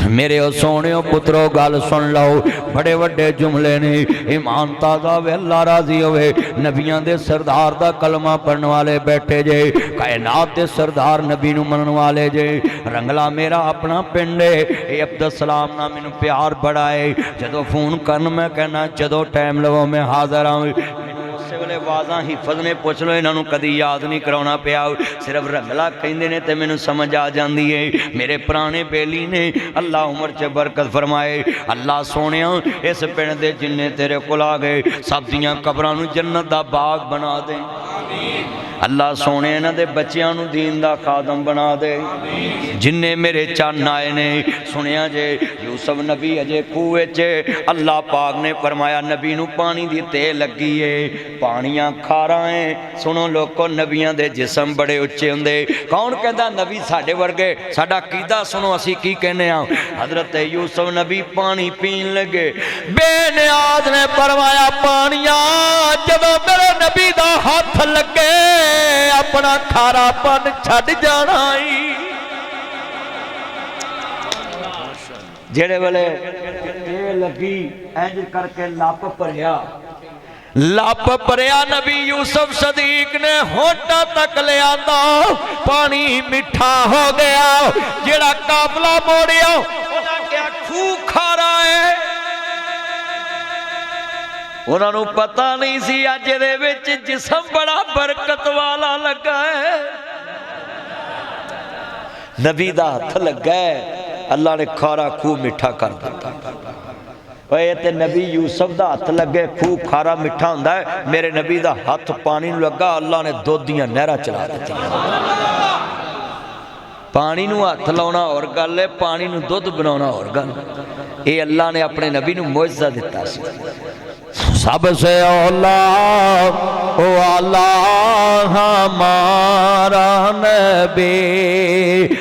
میرے سونیوں پتروں گال سن لو بڑے بڑے جملے نے ایمان تازہ وے اللہ راضی ہوئے نبیان دے سردار دا کلمہ پڑھنے والے بیٹھے جے کائنات دے سردار نبی نو منن والے جے رنگلا میرا اپنا پنڈے اے عبدالسلام نا میں نو پیار بڑھائے جدو فون کرن میں کہنا جدو ٹائم لو میں حاضر آؤں والے واضح حفظ نے پوچھ لو انہوں کدی یاد نہیں کرونا پیا صرف رنگلا کہندے نے تے میں نو سمجھ آ جاندی ہے میرے پرانے بیلی نے اللہ عمر چے برکت فرمائے اللہ سونیاں اس پنڈ دے جننے تیرے کول آ گئے سب دیاں قبراں نو جنت دا باغ بنا دے اللہ سونے انہاں دے بچیاں نو دین دا خادم بنا دے جننے میرے چان آئے نے سنیا جے یوسف نبی اجے کوئے چے اللہ پاک نے فرمایا نبی نو پانی دی تے لگی ہے پانیاں کھارا ہیں سنو لوگو نبیاں دے جسم بڑے اچھے ہوں دے کون کہتا نبی ساڑھے ورگے ساڑھا قیدہ سنو اسی کی کہنے آؤں حضرت یوسف نبی پانی پین لگے بے نیاز نے فرمایا پانیاں جب میرے نبی دا ہاتھ لگے اپنا کھارا پن چھڑ جانا ہی جڑے والے یہ لگی اینج کر کے لاپ پریا نبی یوسف صدیق نے ہونٹا تک لے آتا پانی مٹھا ہو گیا جڑا قافلہ موڑیا انہاں کیا کھو کھا رہا ہے انہاں نو پتہ نہیں سی اج دے وچ جسم بڑا برکت والا لگا ہے نبی دا ہتھ لگا ہے اللہ نے کھارا کھو مٹھا کر دیتا اے تے نبی یوسف دا ہاتھ لگے کھو کھارا مٹھا ہوندا ہے میرے نبی دا ہاتھ پانی نو لگا اللہ نے دودھ دیاں نہراں چلا دیتی پانی نو ہاتھ لاؤنا اور گل ہے پانی نو دودھ بناونا اور گل اے اللہ نے اپنے نبی نو معجزہ دیتا سی سب سے اولا ہمارا نبی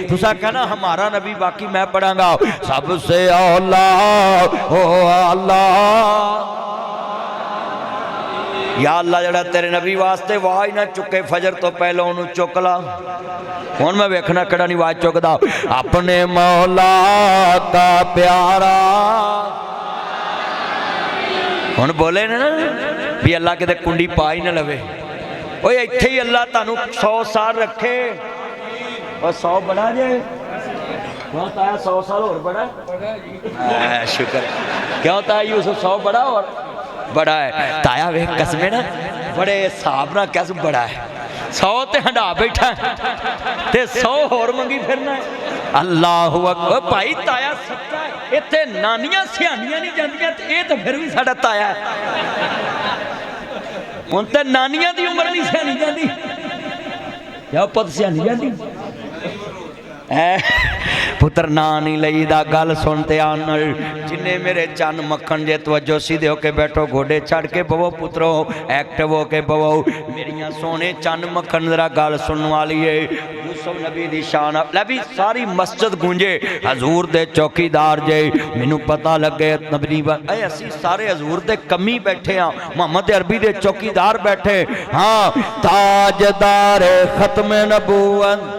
تسا کہنا ہمارا نبی باقی میں پڑھاں گا سب سے اولا یا اللہ جڑا تیرے نبی واسطے واج نہ چکے فجر تو پہلے انہوں چک لا ہون میں ویکھنا کڑا نہیں واج چکدا اپنے مولا کا پیارا ہون بولے نا بھی اللہ کے دے کنڈی پائی نہ لوے اوہ ایتھے ہی اللہ تانوں 100 سال رکھے اور 100 بڑھا جائے کیا ہوتا ہے 100 سال اور بڑھا ہے شکر کیا ہوتا ہے یوسف 100 بڑھا اور بڑا ہے تایا وے قسمیں نا بڑے صاحب نہ قسم بڑا ہے 100 تے ہنڈا بیٹھا ہے تے 100 اور منگی پھرنا ہے اللہ اکبر بھائی تایا سچا ہے اتنے نانیاں سیانیاں نہیں جاندیاں تے اے تے پھر بھی ساڈا تایا ہے ان تے نانیاں دی عمر نہیں سیانی جاندی یا پت سیانی جاندی پتر نانی لئی دا گل سنتے آنر جنہیں میرے چند مکھن جے توجہ سیدھے ہو کے بیٹھو گھوڑے چڑھ کے بوو پترو ایکٹیو ہو کے بوو میریاں سونے چند مکھن ذرا گل سننے والی ہے یوسف نبی دی شان نبی ساری مسجد گونجے حضور دے چوکی دار جے مینوں پتہ لگے نبی اے اسی سارے حضور دے کمی بیٹھے ہاں محمد عربی دے چوکی دار بیٹھے ہاں تاجدار ختم نبوت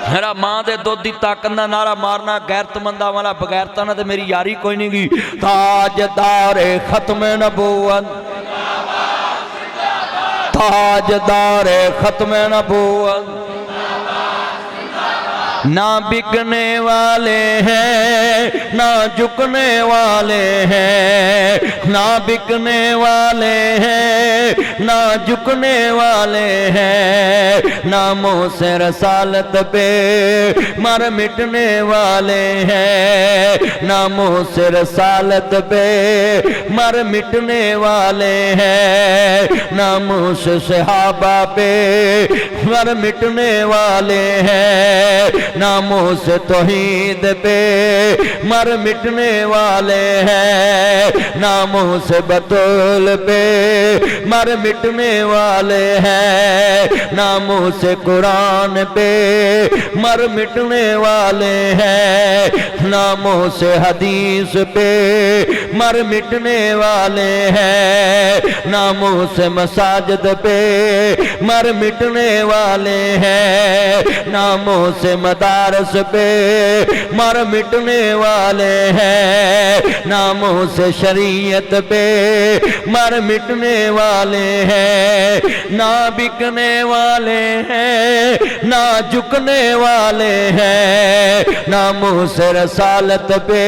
میرا ماں دے دو دی طاقت نہ نعرہ مارنا غیرت مندہ والا بغیرتا نہ دے میری یاری کوئی نہیں گی تاجدار ختم نبوت تاجدار ختم نبوت نہ بکنے والے ہیں نہ جھکنے والے ہیں نہ بکنے والے ہیں نہ جھکنے والے ہیں ناموں سے رسالت پہ مر مٹنے والے ہیں ناموں سے رسالت پہ مر مٹنے والے ہیں ناموں سے صحابہ پہ مر مٹنے والے ہیں ناموں سے توحید پہ مر مٹنے والے ہیں ناموں سے بطول پہ مر مٹنے والے ہیں ناموں سے قرآن پہ مر مٹنے والے ہیں ناموں سے حدیث پہ مر مٹنے والے ہیں ناموں سے مساجد پہ مر مٹنے والے ہیں ناموں سے مدارس پہ مر مٹنے والے ہیں ناموں سے شریعت پہ مر مٹنے والے ہیں نہ بکنے والے ہیں نہ جھکنے والے ہیں ناموں سے رسالت پہ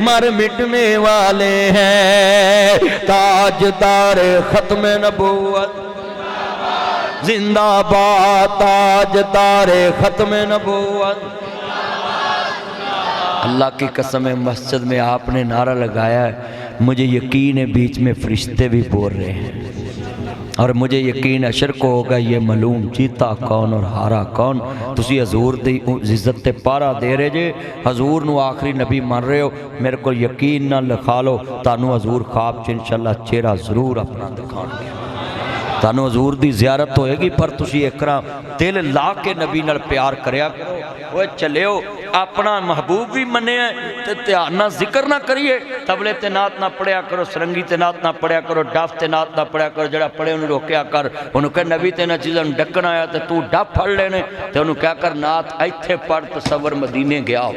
مر مٹنے والے ہیں تاجدار ختم نبوت زندہ باد تاجدار ختم نبوت اللہ کی قسم مسجد میں آپ نے نعرہ لگایا ہے مجھے یقین ہے بیچ میں فرشتے بھی بول رہے ہیں اور مجھے یقین اشر کو ہوگا یہ معلوم جیتا کون اور ہارا کون تسی حضور دی عزت تے پارا دے رہے جے حضور نو آخری نبی مان رہے ہو میرے کو یقین نہ لکھا لو تانو حضور خواب چ انشاءاللہ چہرہ ضرور اپنا دکھان گے تانو حضور دی زیارت ہوئے گی پر تسی اکرام دل لا کے نبی نال پیار کریا کرو وہ چلے ہو اپنا محبوب بھی منے ہیں تے تیانہ ذکر نہ کریے تبلے تے نات نہ پڑھیا کرو سرنگی تے نات نہ پڑھیا کرو ڈاف تے نات نہ پڑھیا کرو جڑا پڑھے انہوں روکیا کر انہوں کہ نبی تے نہ چیزیں ڈکن آیا تے تو ڈاف پڑھ لینے تے انہوں کیا کر نات ایتھے پڑھ تصور مدینے گیا ہو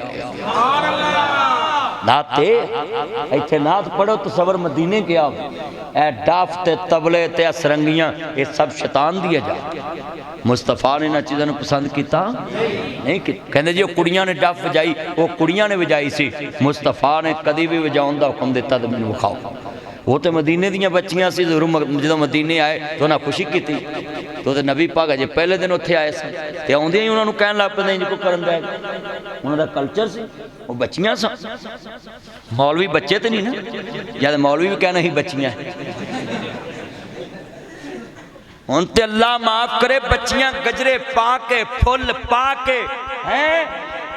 نات تے ایتھے نات پڑھو تصور مدینے گیا ہو اے ڈاف تے تبلے تے سرنگیاں یہ سب شیطان دیا جا مصطفیٰ نے نہ چیزیں پسند کیتا نہیں کہنے جی وہ کڑیاں نے ڈاف بجائی وہ کڑیاں نے بجائی سی مصطفیٰ نے کدی بھی بجاؤں دا حکم دیتا تو میں نے بکھاؤ وہ تے مدینے دیاں بچیاں سی ضرور جدو مدینے آئے تو نہ خوشی کی تھی تو تے نبی پاک جے پہلے دن اتھے آئے سے تے آن دیا ہی انہوں نے کہنے لگ پہ نہیں جو کو کرن دے انہوں دا کلچر سی وہ بچیاں سا مولوی بچے تے نہیں نا یا مولوی بھی کہنا ہی بچیاں ان تے اللہ معاف کرے بچیاں گجرے پا کے پھول پا کے ہیں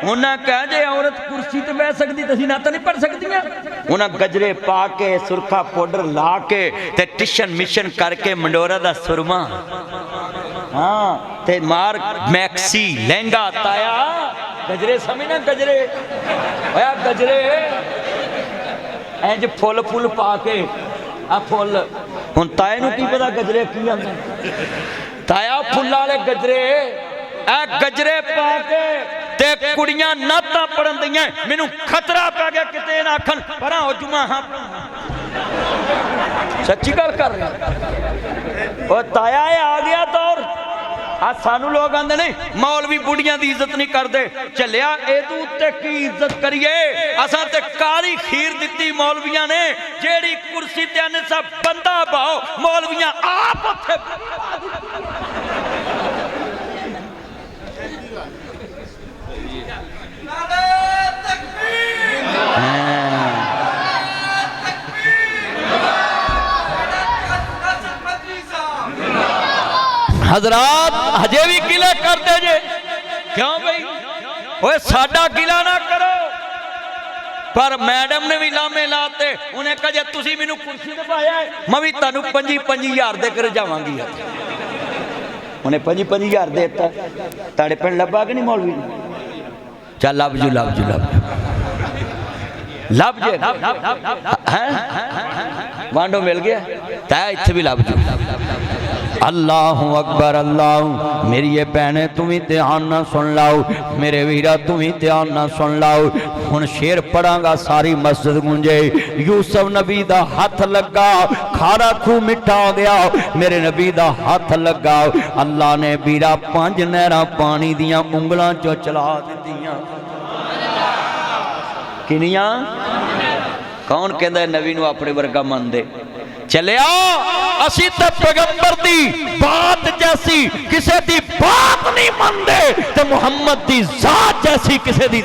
انہاں کہا جے عورت کرسی تے بیٹھ سکتی تسی نہ نہیں پڑھ سکتی ہیں انہاں گجرے پا کے سرخا پوڈر لا کے تے ٹشن مشن کر کے منڈورا دا سرما ہاں تے مار میکسی لہنگا تایا گجرے سمجھنا گجرے اویا گجرے اینج پھول پھول پا کے आ फुल हुण ताए नूं की पता गजरे की आंदे ताया फुल्लां वाले गजरे आ गजरे पा के ते कुड़ियां नातां पढ़न दियां मैनूं खतरा पै गया किते ना आखन परां हो जुमा हां सच्ची गल कर रहे ओ ताया ये आ गया दौर आ सानू लोग आंदे ने मौलवी बुढ़ियां दी इज्जत नहीं करते चलिया ए तू उत्ते की इज्जत करिए असां ते काली खीर दित्ती मौलवियां ने जेड़ी कुर्सी ते आने सा बंदा भाओ मौलवियां आप उत्थे हजरात हजे भी गिला करते जे क्यों भाई ओए साडा गिला ना करो पर मैडम ने भी लामे लाते उन्हें कहा जे तुसी मैनू कुर्सी ते पाया है मैं भी तुहानू 25,000 दे कर जावांगी उन्हें 25,000 देता ताड़े पिंड लब्भा कि नहीं मौलवी चल लब जू लब जे वांडो मिल गया तै इत्थे भी लब जू अल्लाहु अकबर अल्लाह मेरी ये भैने तुम ही ध्यान ना सुन लाओ मेरे वीरा तुम ही ध्यान ना सुन लाओ हुण शेर पढ़ांगा सारी मस्जिद गूंजे यूसुफ नबी दा हाथ लगा खारा खूह मिठा हो गया मेरे नबी दा हाथ लगा अल्लाह ने वीरा 5 नहरां पानी दियां उंगलां चों चला दित्तियां किनियां कौन कहंदा नबी नूं अपने वर्गा मनदे चलिया असी तो पैगंबर दी बात जैसी किसी दी बात नहीं मनते तो मुहम्मद दी जात जैसी किसी दी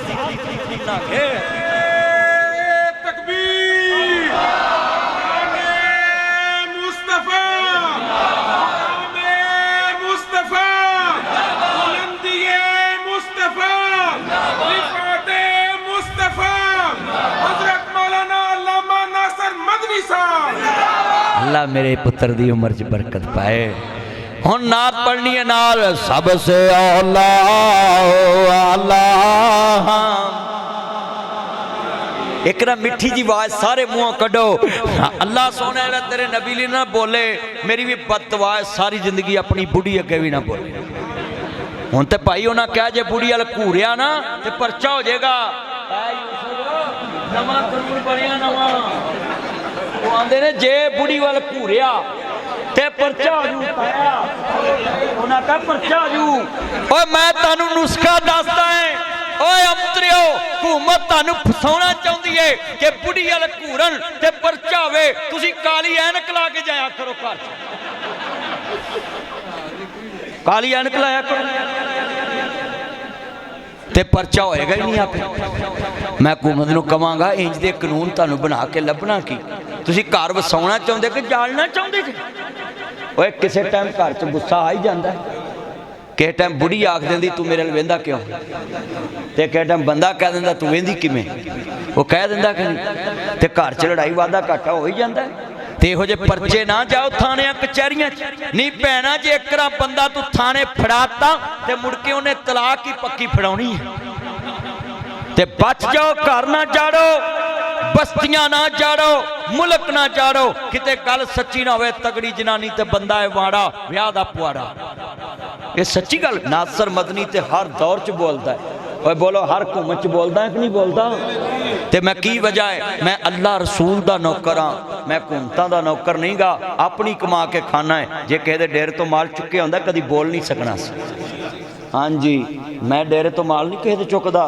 अल्लाह मेरे पुत्र दी उम्र च बरकत पाए हुण नात पढ़नी है नाल सबसे औला अल्लाह एक ना मिठी जी आवाज सारे मुंहों कढो अल्लाह सोने वाला तेरे नबी लिए ना बोले मेरी भी बददुआ सारी जिंदगी अपनी बुढ़ी अगे भी ना बोले हुण ते भाई उन्हें कहा जे बुढ़ी वाल घूरिया ना ते परचा हो जाएगा नवां कानून बनिया नवां आंदे ने जे बुढ़ी वाल घूरिया ते परचा हो जू पाया उन्हें कहा परचा हो जू ओए मैं तानू नुस्खा दसदा है ओए अंतरियो हुकूमत तानू फसाउणा चाहुंदी है कि बुढ़ी वाल घूरन ते परचा होवे तुसी काली ऐनक ला के जाया करो घर काली ऐनक लाया करो ते परचा होएगा ही नहीं आपे मैं हुकूमत नूं कहांगा इंज दे कानून तुहानू बना के लभना की तुसी घर वसाउणा चाहुंदे कि जालना चाहुंदे जी ओए किसी टाइम घर च गुस्सा आ ही जांदा है किस टाइम बुढ़ी आख देंदी तू मेरे नाल वेंदा क्यों ते किस टाइम बंदा कह दिंदा तू वेंदी किवें वो कह दिंदा कि नहीं ते घर च लड़ाई वादा घाटा हो ही जांदा है ते इहो जे परचे ना जाओ थाने कचहरियां नहीं भैणा जे एकरा बंदा तू थाने फड़ाता ते मुड़ के उन्हें तलाक ही पक्की फड़ाउणी है ते बच जाओ घर ना जाड़ो बस्तियां ना जाड़ो मुल्क ना जाड़ो किते गल सच्ची ना होवे तगड़ी जनानी ते बंदा है वाड़ा ब्याह दा पुआड़ा ये सच्ची गल नासर मदनी ते हर दौर च बोलता है ओए बोलो हर हुकूमत च बोलदा है कि नहीं बोलदा ते मैं की वजह है मैं अल्लाह रसूल दा नौकर हां मैं हुकूमतां दा नौकर नहीं गा अपनी कमा के खाना है जे किसी दे डेरे तो माल चुके हुंदा कदी बोल नहीं सकना हाँ जी मैं डेरे तो माल नहीं किसी दे चुकदा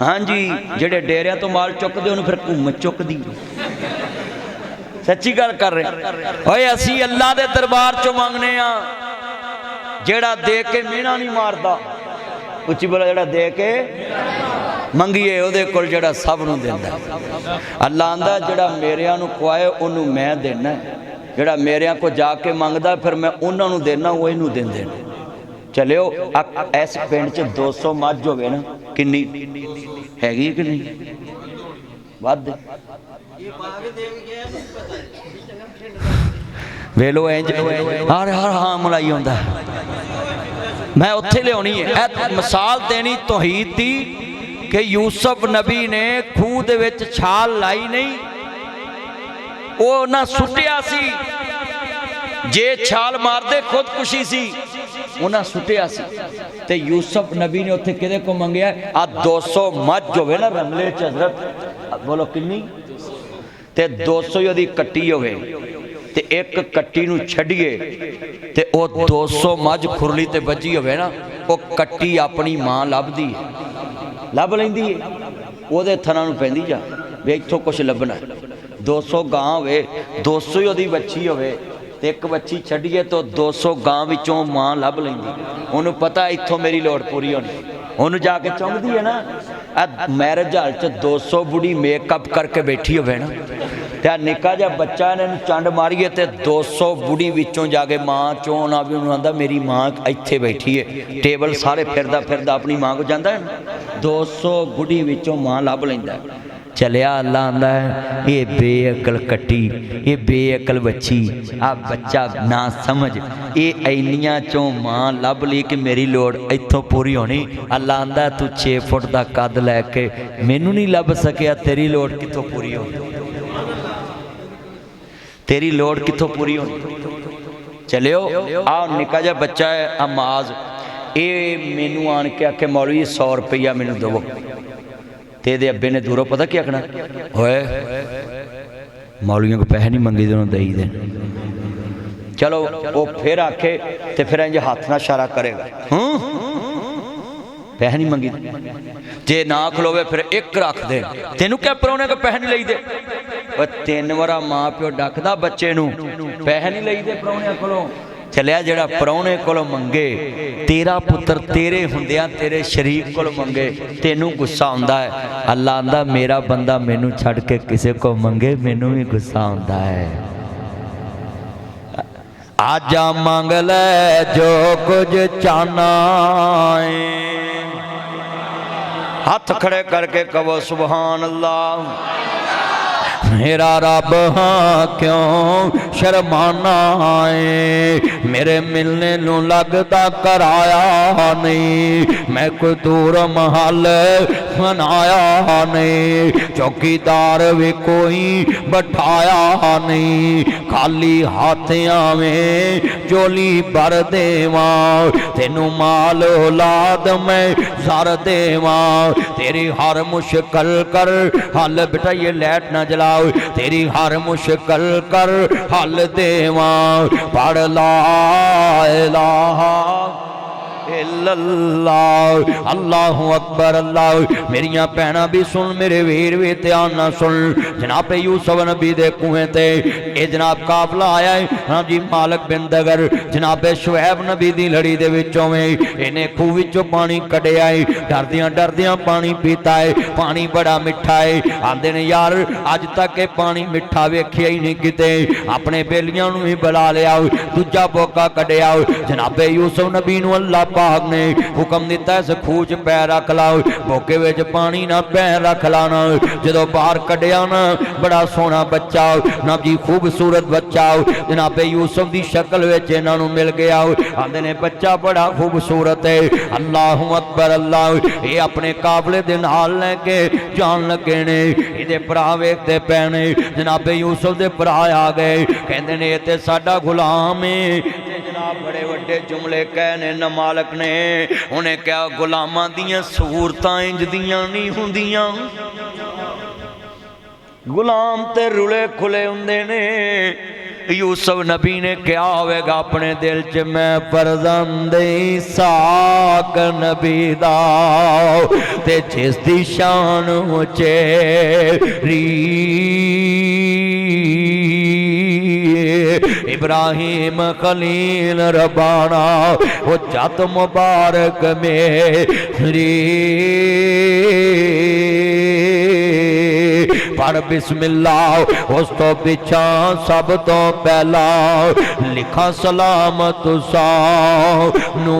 हाँ जी जेड़े डेरिया तो माल चुकते उन्होंने फिर हुकूमत चुकदी सच्ची गल कर रहे ओए असी अल्लाह दे दरबार चो मंगने आ जेड़ा दे के मीना नहीं मारदा उच्ची बोला जेड़ा दे के मंगीए उहदे कोल जेड़ा सब नूं देंदा अल्लाह आंदा जेड़ा मेरियां नूं खुआए उहनूं मैं देना जेड़ा मेरियां को जाके मंगदा फिर मैं उन्हां नूं देना वो इहनूं देंदे ने चलियो इस पिंड च 200 मझ होवे ना किन्नी हैगी कि नहीं वध वेलो इंज हर हर हाँ मलाई आउंदा मैं उत्थे लियाउणी है मिसाल देनी तौहीद दी कि यूसुफ नबी ने खूह दे विच छाल लाई नहीं وہ نہ سٹیا سی جے چھال مار دے خودکشی سی انہاں سٹیا سی تے یوسف نبی نے اتھے کدے کو منگیا 200 مجھ ہوئے نا رملے چ حضرت بولو کنی تے 200 یدی کٹی ہوئے تے ایک کٹی نو چھڑیے تے او 200 مجھ کھرلی تے بجی ہوئے نا او کٹی اپنی ماں لب دی لب لیندی ہے او دے تھنا نو پہندی جا بے اتھو کچھ لبنا ہے 200 گاں ہوئے 200 یدی بچی ہوئے تے ایک بچی چھڑیے تو 200 گاں وچوں ماں لب لیندی انہوں پتہ اتھو میری لوڑ پوری ہونی انہوں جا کے چونگ دی ہے نا میرج حال چ 200 بڑی میک اپ کر کے بیٹھی ہوئے نا تے نکا جا بچہ نے چانڈ ماریے تے 200 بڑی وچوں جا کے ماں چون آبی انہوں آندہ میری ماں ایتھے بیٹھی ہے ٹیبل سارے پھردہ اپنی ماں کو جاندہ ہے 200 بڑی وچوں ماں لب لیندہ ہے چلیا اللہ آندہ ہے یہ بے عقل کٹی یہ بے عقل بچی آپ بچہ نہ سمجھ یہ اینیاں چوں ماں لب لی کہ میری لوڑ ایتھوں پوری ہونی اللہ آندہ ہے تو 6 فٹ دا قد لے کے مینوں نہیں لب سکیا تیری لوڑ کتوں پوری ہونی تیری لوڑ کتوں پوری ہونی چلیو آؤ نکا جا بچہ ہے اماز اے مینوں آن کے آکے مولوی 100 روپیہ مینوں دو تے دے ابے نے دوروں پتہ کیا کہنا ہوئے مولویوں کو پیسے نہیں منگی دونوں دہی دیں چلو وہ پھر آکے تے پھر انجھے ہاتھ نہ اشارہ کرے گا پیسے نہیں منگی جے نہ کھلوے پھر ایک رکھ دے تینوں کیا پرونے کو پیسے نہیں لئی دے وہ 3 ورہ ماں پیو ڈاک دا بچے نوں پیسے نہیں لئی دے پرونے کھلو چلیا جڑا پرونے کولو منگے تیرا پتر تیرے ہندیاں تیرے شریک کولو منگے تینوں غصہ ہوندہ ہے اللہ آندہ میرا بندہ مینوں چھڑ کے کسے کو منگے مینوں ہی غصہ ہوندہ ہے آجا مانگ لے جو کچھ چاہنا ہے ہاتھ کھڑے کر کے کہو سبحان اللہ میرا رب ہاں کیوں شرمانا ہے میرے ملنے نو لگتا کرایا نہیں میں کوئی دور محل بنایا نہیں چوکیدار بھی کوئی بٹھایا نہیں خالی ہاتھیاں میں جولی بھر دیواں تینوں مال اولاد میں زر دیواں تیری ہر مشکل کر حل بیٹا یہ لائٹ نہ جلاؤ تیری ہر مشکل کر حل دیواں پڑھ لا الہ الا اللہ اللہ اکبر اللہ میریاں پہنا بھی سن میرے ویر بھی تیان نہ سن جناب یوسف نبی دے کوہیں تے اے جناب قافلہ آیا ہے ہاں جی مالک بن دگر جناب شعیب نبی دی لڑی دے وچوں میں انہیں خوہ وچوں پانی کڑے آئے ڈردیاں پانی پیتا ہے پانی بڑا مٹھا ہے آندے نے یار آج تک کہ پانی مٹھا ویکھیا ہی نہیں کیتے اپنے بیلیاں نو ہی بلا لے آؤ دوجا بوکا کڑے آؤ جناب یوسف نبی نو اللہ پاک نے حکم دیتا ہے سکھوچ پیر رکھ لاؤ بوکے ویچ پانی نہ پیر رکھ لانا جدو باہر کڑیا نا بڑا سونا بچہ نا جی خوبصورت بچہ جناب یوسف دی شکل ویچ انہوں مل گیا آندے نے بچہ بڑا خوبصورت ہے اللہ اکبر اللہ یہ اپنے قابلے دن حال لے کے جان لگے نے یہ پرا ویکھتے پینے جناب یوسف دے پرا آ گئے کہندے نے یہ تے ساڈا غلام ہے جناب بڑے وڈے جملے کہنے نہ مالک نے انہیں کیا غلاماں دیاں صورتاں انج دیاں نہیں ہوندیاں غلام تے رلے کھلے ہوندے نے یوسف نبی نے کیا ہوئے گا اپنے دل چ میں فرزند اسحاق نبی دا تے جس دی شان چیری ابراہیم خلیل ربانا وہ جات مبارک میری پڑھ بسم اللہ اس تو پچھا سب تو پہلا لکھا سلامت سانو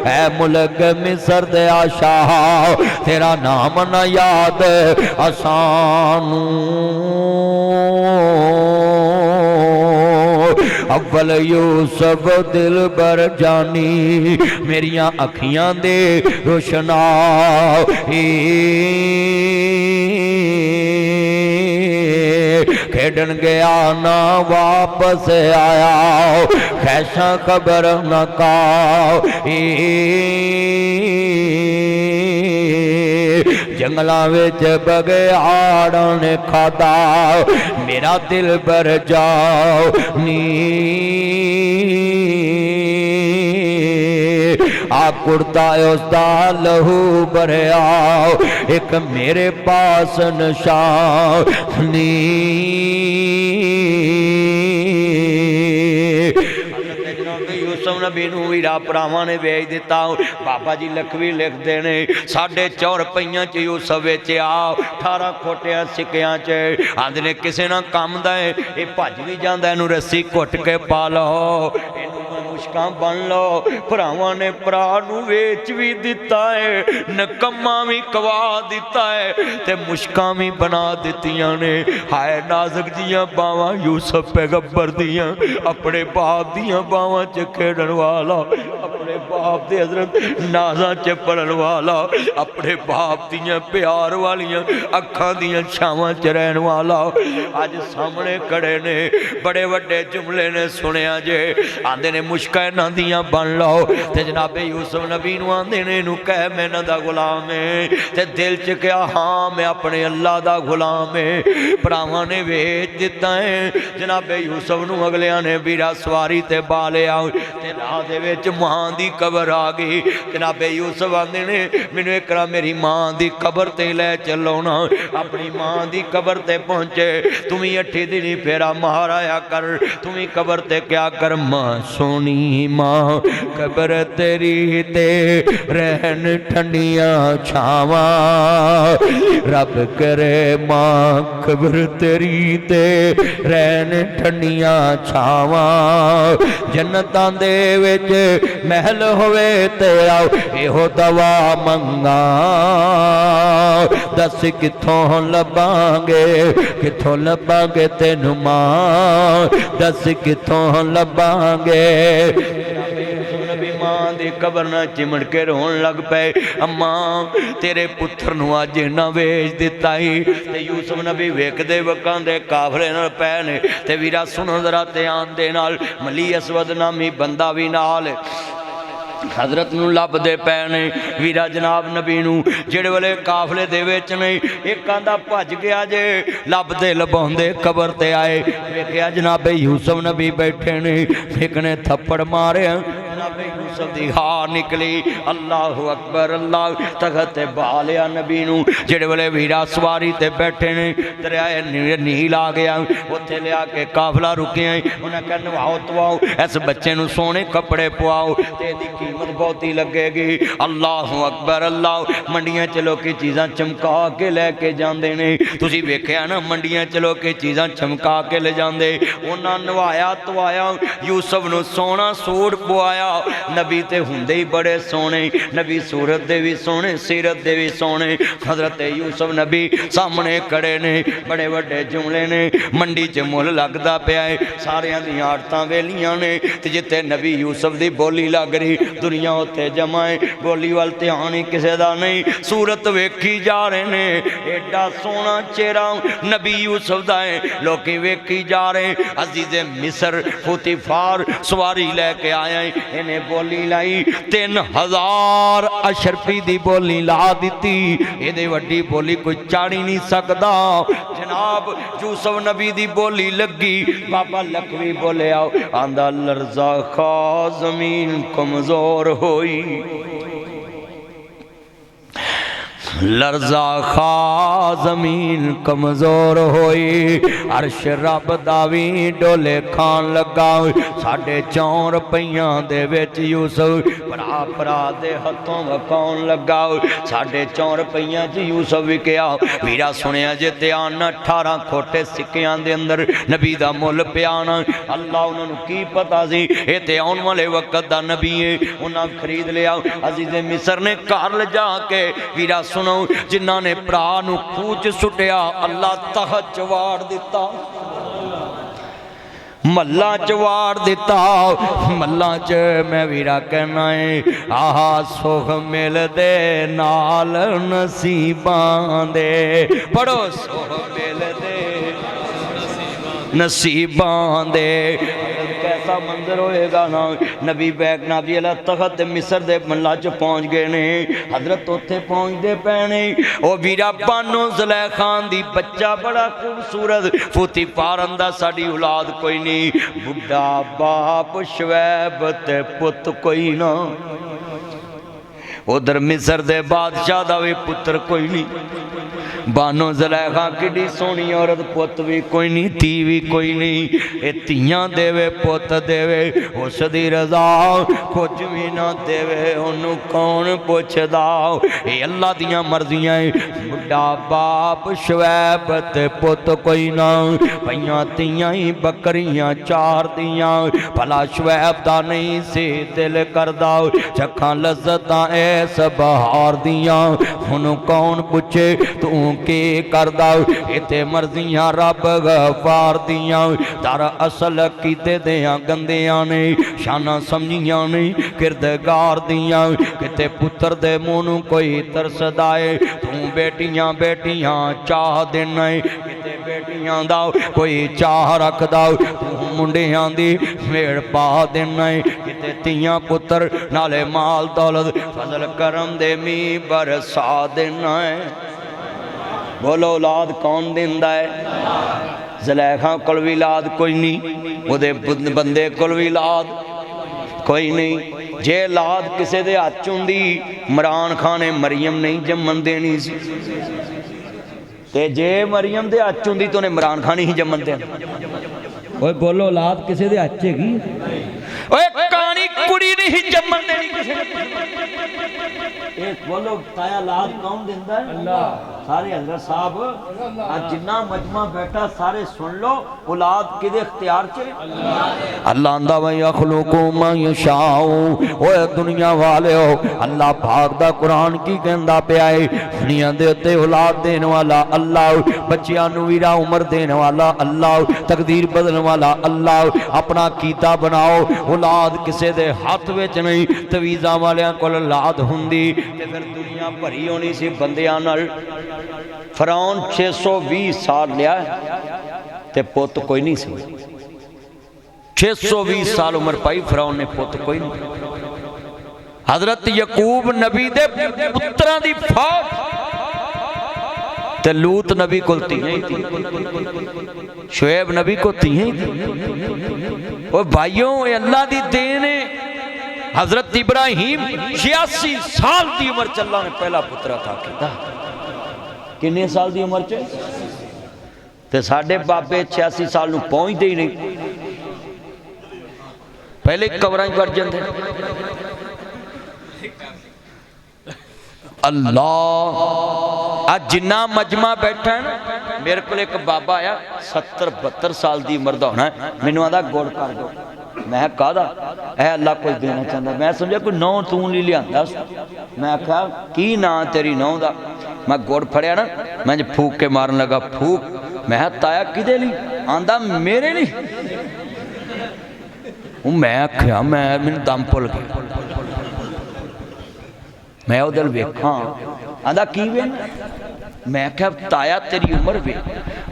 اے ملک مصر دے شاہ تیرا نام نہ یاد آسانو اول یوسف دل بر جانی میریاں اکھیاں دے روشنا کھیڈن گیا نہ واپس آیا خیشاں خبر نہ کاؤ جنگلاں وچ بگیاڑاں نے کھادا میرا دل بر جاؤ نی آ کرتا اس دا لہو بھریا ایک میرے پاس نشانی یوسف نبی نو ویرا پراواں نے ویچ دیتا بابا جی لکھوی لکھ دینے 4.5 روپیاں چ یوسف ویچیا 18 کھوٹیاں سکیاں چ آندے نے کسے نہ کام دا ہے اے بھج بھی جاندا اینو رسی کٹ کے پا لو مشکاں بن لو پراواں نے پرا نو ویچ بھی دیتا ہے نکما بھی کوا دیتا ہے تے مشکاں بھی بنا دیتیاں نے ہائے نازک دیاں باواں یوسف پیغمبر دیاں اپنے باپ دیاں باواں چ کھیڈن والا اپنے باپ دے حضرت نازاں چ پڑھن والا اپنے باپ دیاں پیار والیاں اکھاں دیاں چھاواں چ رہن والا اج سامنے کھڑے نے بڑے وڈے جملے نے سنیا جے آندے نے مشکاں نہ دیاں بن لو تے جناب یوسف نبی نو آندے نے نو کہہ میں نہ دا غلام ہے تے دل چ کیا ہاں میں اپنے اللہ دا غلام ہے پراواں نے ویچ دیتا ہے جناب یوسف نو اگلیاں نے بیڑا سواری تے بالیا تے راہ دے وچ ماں دی قبر آ گئی جناب یوسف آندے نے مینوں اکرا میری ماں دی قبر تے لے چلو نا اپنی ماں دی قبر تے پہنچے تمہیں 8 دن پھیرا مہارایا کر تمہیں قبر تے کیا کر ماں سونی ماں قبر تیری تے رہن ٹھنڈیاں چھاواں رب کرے ماں قبر تیری تے رہن ٹھنڈیاں چھاواں جنتاں دے وچ محل ہوئے تے آؤ ایہو دوا منگا دس کتھوں لباں گے تینوں ماں دس کتھوں لباں گے ماں دی قبر نہ چمڑ کے رون لگ پے اماں تیرے پتر نو اج نہ ویچ دتا ہی تے یوسف نبی ویکھ دے وکاں دے کافلے نال پے نے تے ویرا سنو ذرا دھیان دے نال ملی اسود نامی بندہ وی نال حضرت نو لب دے پینے ویرا جناب نبی نو جڑے والے کافلے دے وچ نہیں ایک آندا بھج گیا جے لب دے لباندے قبر تے آئے ویکھیا جناب یوسف نبی بیٹھے نے ایک نے تھپڑ مارے جناب یوسف دی ہاں نکلی اللہ اکبر اللہ تخت بالیا نبی نو جڑے والے ویرا سواری تے بیٹھے نے دریائے نیل آ گیا اوتھے لیا کے قافلہ رکے ہیں انہاں کہ نواؤ تواؤ اس بچے نو سونے کپڑے پواؤ تے دی قیمت بہت ہی لگے گی اللہ اکبر اللہ منڈیاں چلو کے چیزاں چمکا کے لے کے جاندے نے تسی ویکھیا نا منڈیاں چلو کے چیزاں چمکا کے لے جاندے انہاں نوایا توایا یوسف نو سونا سوٹ پوایا نبی تے ہوندے ہی بڑے سونے نبی صورت دے بھی سونے سیرت دے بھی سونے حضرت یوسف نبی سامنے کھڑے نے بڑے بڑے جملے نے منڈی چ مول لگدا پیا ہے ساریاں دی عادتاں ویلیاں نے تے جتے نبی یوسف دی بولی لگ رہی دنیا ہوتے جمائیں بولی والتے آنی کسے دا نہیں صورت ویکھی جا رہے نے ایڈا سونا چہرہ نبی یوسف دا ہے لوکی ویکھی جا رہے عزیز مصر پوتیفار سواری لے کے آیا انہیں بولی لائی 3000 اشرفی دی بولی لا دیتی یہ وڈی بولی کوئی چاڑی نہیں سکدا جناب یوسف نبی دی بولی لگی بابا لکھوی بولے آؤ آندہ لرزا خواہ زمین کمزور ہوئی لرزا خواہ زمین کمزور ہوئی عرش رب داوی ڈولے کھان لگا 4.5 روپیاں دے وچ یوسف پرا دے ہتھوں وکاؤن لگا 4.5 روپیاں چ یوسف وکیا ویرا سنیا جے دھیان 18 کھوٹے سکیاں دے اندر نبی دا مول پیانا اللہ انہوں نے کی پتا سی اے تے آن والے وقت دا نبی ہے انہاں خرید لیا عزیز مصر نے کار لجا کے ویرا سن جنہ نے پرانو کوچ سٹیا اللہ تحت چوار دیتا ملہ چوار دیتا ملہ چ میں ویرا کہنا ہے آہا سوخ مل دے نال نصیبان دے پڑھو سوخ مل دے نصیباں دے کیسا منظر ہوئے گا نا نبی بیگ نبی اللہ تخت مصر دے ملا چ پہنچ گئے نے حضرت اتھے پہنچ دے پینے او ویرا بانو زلیخان دی بچہ بڑا خوبصورت فوتی پارندہ ساڑی اولاد کوئی نہیں بڑھا باپ شعیب تے پت کوئی نہ ادھر مصر دے بادشاہ دا وی پتر کوئی نہیں بانو زلیخا کڈی سونی عورت پوت بھی کوئی نہیں تھی بھی کوئی نہیں اے تیاں دے وے پوت دے وے اس دی رضا کچھ بھی نہ دے وے انہوں کون پوچھ داؤ اے اللہ دیاں مرضیاں بڑھا باپ شعیب تے پوت کوئی نہ پہیاں تیاں ہی بکریاں چار دیاں بھلا شعیب دا نہیں سی دل کر داؤ چکھاں لذتاں ایس بہار دیاں انہوں کون پوچھے تو کے کرداؤ اتے مرضیاں رب غفار دیاں در اصل کیتے دیاں گندیاں نے شانہ سمجھیاں نے کردگار دیاں کتے پتر دے مونو کوئی ترس دائے تم بیٹیاں بیٹیاں چاہ دینا کتے بیٹیاں داؤ کوئی چاہ رکھ داؤ تم منڈیاں دی میڑ پا دینا کتے تیاں پتر نالے مال دولت فضل کرم دے می برسا دینا بولو اولاد کون دیندہ ہے زلیخاں کلوی اولاد کوئی نہیں وہ دے بندے کلوی اولاد کوئی نہیں جے اولاد کسے دے آچوں دی عمران خان مریم نہیں جمن دینی سی تے جے مریم دے آچوں دی تو نے عمران خان ہی جمن دینی اوہ بولو اولاد کسے دے آچے گی اوہ کانی کڑی نہیں جمن دینی کسے دے ایک بولو تایا اولاد کون دیندہ ہے اللہ سارے حضرت صاحب آج جنہ مجمع بیٹھا سارے سن لو اولاد کدے اختیار چھے اللہ اندہ و یخلقو من یشاؤ اوہ دنیا والے ہو اللہ پاک دا قرآن کی کہندہ پہ آئے دنیا دیتے اولاد دینے والا اللہ بچیاں نویرہ عمر دینے والا اللہ تقدیر بدلنے والا اللہ اپنا کیتا بناؤ اولاد کسے دے ہاتھ ویچ نہیں تویزہ والیاں کل اولاد ہندی تے پھر دنیا بھری ہونی سی بندیاں نل فرعون 620 سال لیا ہے تے پوت کوئی نہیں سی 620 سال عمر پائی فرعون نے پوت کوئی نہیں حضرت یعقوب نبی دے پتران دی فوج تے لوط نبی کو تیہیں تھی شعیب نبی کو تیہیں تھی وہ بھائیوں اے اللہ دی دینے حضرت ابراہیم 86 سال دی عمر چلا نے پہلا پترہ تھا کتا کنے سال دی عمر چے تے ساڑھے بابے 86 سال نو پہنچ دے ہی نہیں پہلے کورائیں کر جندے اللہ آج جنہ مجمع بیٹھا ہے نا میرے کو ایک بابا آیا 70-72 سال دی عمر دا ہونا ہے میں نے آدھا گوڑ کر دو میں کہا دا اے اللہ کوئی دینا چاہتا میں سمجھا کوئی نو تون لی لیا انداز میں کہا کی نا تیری نو دا میں گوڑ پھڑیا نا میں جب پھوک کے مارن لگا پھوک میں تایا کی دے لی آندھا میرے نہیں میں کہا میں دم پل گیا میں ادھر ویکھاں آندھا کی وین میں کہا تایا تیری عمر بھی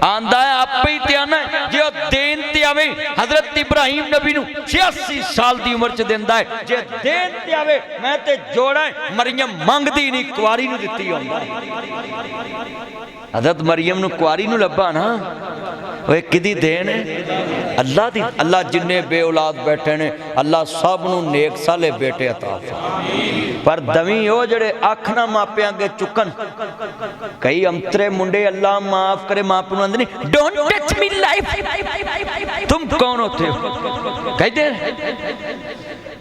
آندھا ہے آپ پہ ہی تیانا ہے جو دین تیاوے حضرت ابراہیم نبی نو 86 سال دی عمر چھ دیندہ ہے جو دین تیاوے میں تے جوڑا ہے مریم مانگ دی نہیں کواری نو دیتی ہوندہ حضرت مریم نو کواری نو لبا نا وہ ایک کدی دین ہے اللہ دی اللہ جننے بے اولاد بیٹھے نے اللہ سب نو نیک سالے بیٹے عطا پر دویں ہو جڑے آکھنا ماپے آنگے چکن کئی امترے منڈے اللہ معاف کرے ماپے نو اندنی ڈونٹ ٹچ می لائف تم کون ہوتے ہو کہہ دیں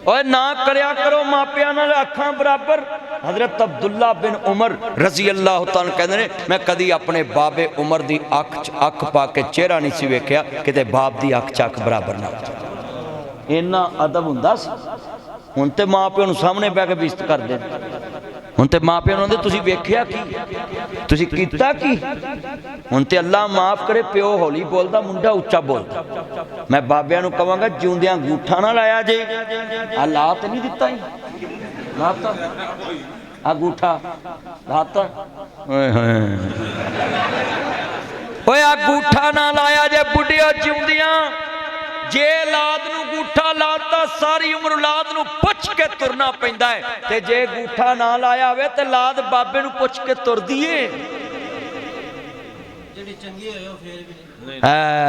اور نہ کریا کرو ماپے آنا اکھاں برابر حضرت عبداللہ بن عمر رضی اللہ تعالیٰ کہتے ہیں میں کدی اپنے باب عمر دی اکھ پا کے چہرہ نہیں سی ویکھیا کہ تے باب دی اکھ چاک برابر نہ اینا ادب ہوندا سی ہن تے ماں پیو نوں سامنے پہ کے بیست کر دے ہن تے ماں پیو نوں تسی ویکھیا کی تسی کیتا کی ہن تے اللہ معاف کرے پیو ہولی بولدا منڈا اونچا بولدا میں بابیاں نوں کہاں گا جوندیاں انگوٹھا نہ لایا جے اللہ تے نہیں دتا ہی لاتا انگوٹھا لاتا اوئے انگوٹھا نہ لایا جے बुढ़िया जिउंदियां जे औलाद नूं गूठा लाता सारी उम्र औलाद नूं पुछ के तुरना पैंदा है, ते जे गूठा ना लाया होवे ते औलाद बाबे नूं पुछ के तुरदी है।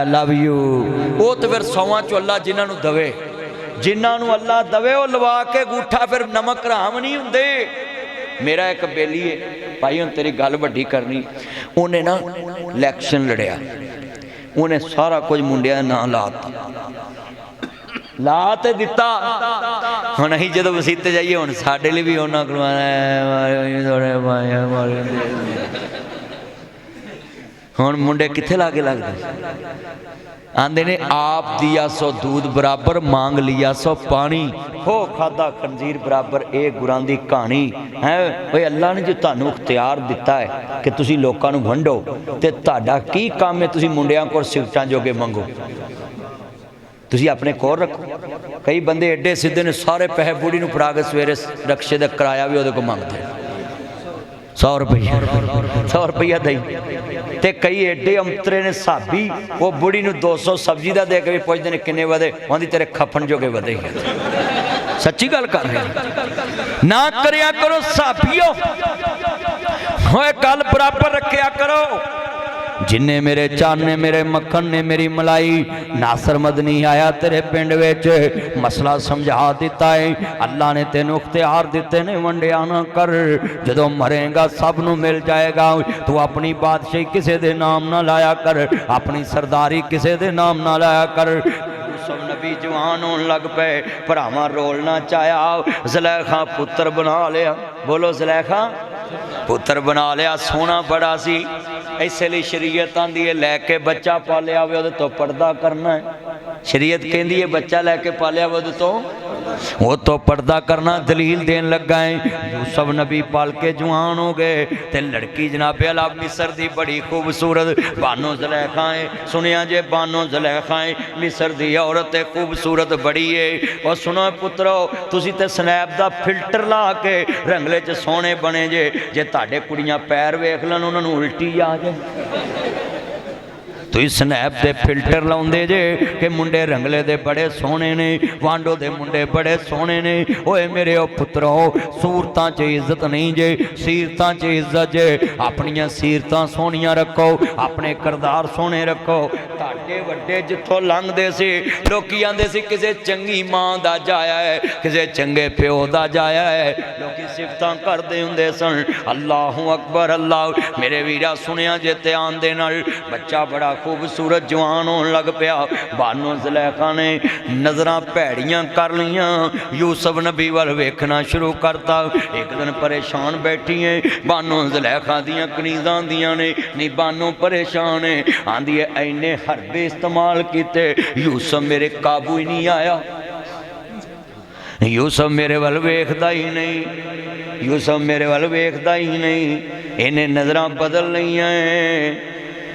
लव यू वो तो फिर सौवां चो अल्लाह जिन्हां नूं दवे, जिन्हां नूं अल्लाह दवे वो लवा के गूठा फिर नमक हराम नहीं हुंदे। मेरा एक बेली है भाई, हुण तेरी गल वड्डी करनी, उन्हें ना इलैक्शन लड़िया, उन्हें सारा कुछ मुंडिया ना ला ते दिता। हुण असीं जदों वसीते जाइए हुण साडे लई भी उन्हां कोल हुण मुंडे कित्थे लागे लगदे, आंदे ने आप दिया सो दूध बराबर मांग लिया सो पानी, हो खादा खंजीर बराबर। ये गुरां दी कहानी है। भाई अल्लाह ने जो तुहानू इख्तियार दिता है कि तुसी लोकां नू वंडो, ते तुहाडा की काम है तुसी मुंडियां कोल सिगरटां जोगे मंगो, तुसी अपने कोल रखो। कई बंदे एडे सीधे ने, सारे पैसे बूढ़ी नू फड़ा के सवेरे रक्शे दा किराया भी उहदे कोल मंगदे, 100 रुपया दई। ते कई एडे अंतरे ने साबी, वो बुढ़ी नू 200 सब्जी का दे के भी पुछते हैं किन्ने वधे, आंदी तेरे खफन जोगे वधे। सच्ची गल कर रहे ना करया करो साबियो, होए गल बराबर रखया करो। जिन्ने मेरे चान ने मेरे मक्खन ने मेरी मलाई, नासर मदनी आया तेरे पिंड विच मसला समझा दिता है। अल्लाह ने तेनू इख्तियार दिते ने, वंडिया ना कर, जदों मरेगा सब नू मिल जाएगा। तू अपनी बादशाही किसी दे नाम ना लाया कर, अपनी सरदारी किसी दे नाम ना लाया कर। सब नबी जवान होन लग पे, भरावां रोलना चाया, ज़ुलैखा पुत्र बना लिया। बोलो ज़ुलैखा पुत्र बना लिया, सोना बड़ा सी, इसलिए शरीयत आंदी है लैके बच्चा पालिया होवे उहदे तो पर्दा करना है। शरीयत कहती है बच्चा लैके पालिया होवे वो तो पर्दा करना। दलील देन लगा है, यूसुफ नबी पाल के जवान हो गए, ते लड़की जनाबे अला मिस्र दी बड़ी खूबसूरत बानो ज़ुलैखा है। सुनिया जे बानो ज़ुलैखा है मिस्र दी औरत है, खूबसूरत बड़ी है। और सुनो पुत्रो, तुसी ते स्नैप दा फिल्टर ला के रंगले च सोहने बने जे, जे तुहाडे कुड़ियां पैर वेख लैन उन्हां नूं उल्टी आ जाए। तुसीं स्नैप दे फिल्टर लाउंदे जे कि मुंडे रंगले दे बड़े सोहने ने, वांडो दे मुंडे बड़े सोहने ने। ओए मेरे ओ पुत्रो, सूरतां च इज्जत नहीं जे, सीरतां च इज्जत जे। अपनियां सीरतां सोहनियां रखो, अपने किरदार सोहने रखो। ताडे वड्डे जिथों लंघदे सी लोकी आंदे सी किसे चंगी मां दा जाया है, किसे चंगे प्यो दा जाया है, लोकी सिफतां करदे हुंदे सन। अल्लाहू अकबर अल्लाह। मेरे वीरा सुनिया जे ध्यान दे नाल, बच्चा बड़ा खूबसूरत जवान होने लग पिया। बानो ज़ुलैखा ने नज़रां भैड़ियां कर लियां, यूसुफ नबी वाल वेखना शुरू करता। एक दिन परेशान बैठी है, बानो ज़ुलैखा दियां कनीज़ां दियां ने, नी बानो परेशान है, आंदी है इन्ने हरबे इस्तेमाल किते, यूसुफ मेरे काबू ही नहीं आया। यूसुफ मेरे वाल वेखदा ही नहीं, यूसुफ मेरे वाल वेखदा ही नहीं, इन्हें नज़रां बदल लियां।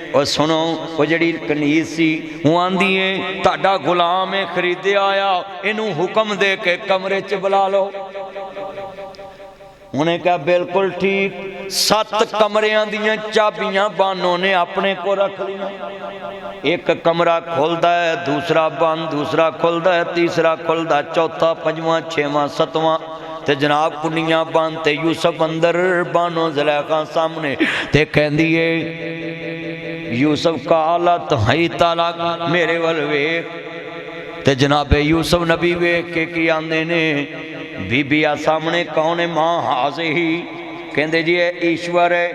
और सुनो, वो जड़ी कनीज सी वो आंदी है ताड़ा गुलाम है खरीदे आया, इनू हुक्म दे के कमरे च बुला लो। उन्हें कहा बिल्कुल ठीक। 7 कमरियां दियां चाबियां बानो ने अपने को रख लिया। एक कमरा खुलदा है, दूसरा बंद, दूसरा खुलदा है, तीसरा खुलदा, चौथा, पंजवां, छेवां, सतवां, ते जनाब कुंडियां बंद, ते यूसुफ अंदर, बानो ज़ुलैखा सामने, ते कहंदी है यूसुफ का हालत है ताला मेरे वल वेख। ते जनाबे यूसुफ नबी वेख के की आंदे ने, बीबी आ सामने कौन है? मां हाज़ ही। कहंदे जी ये ईश्वर है,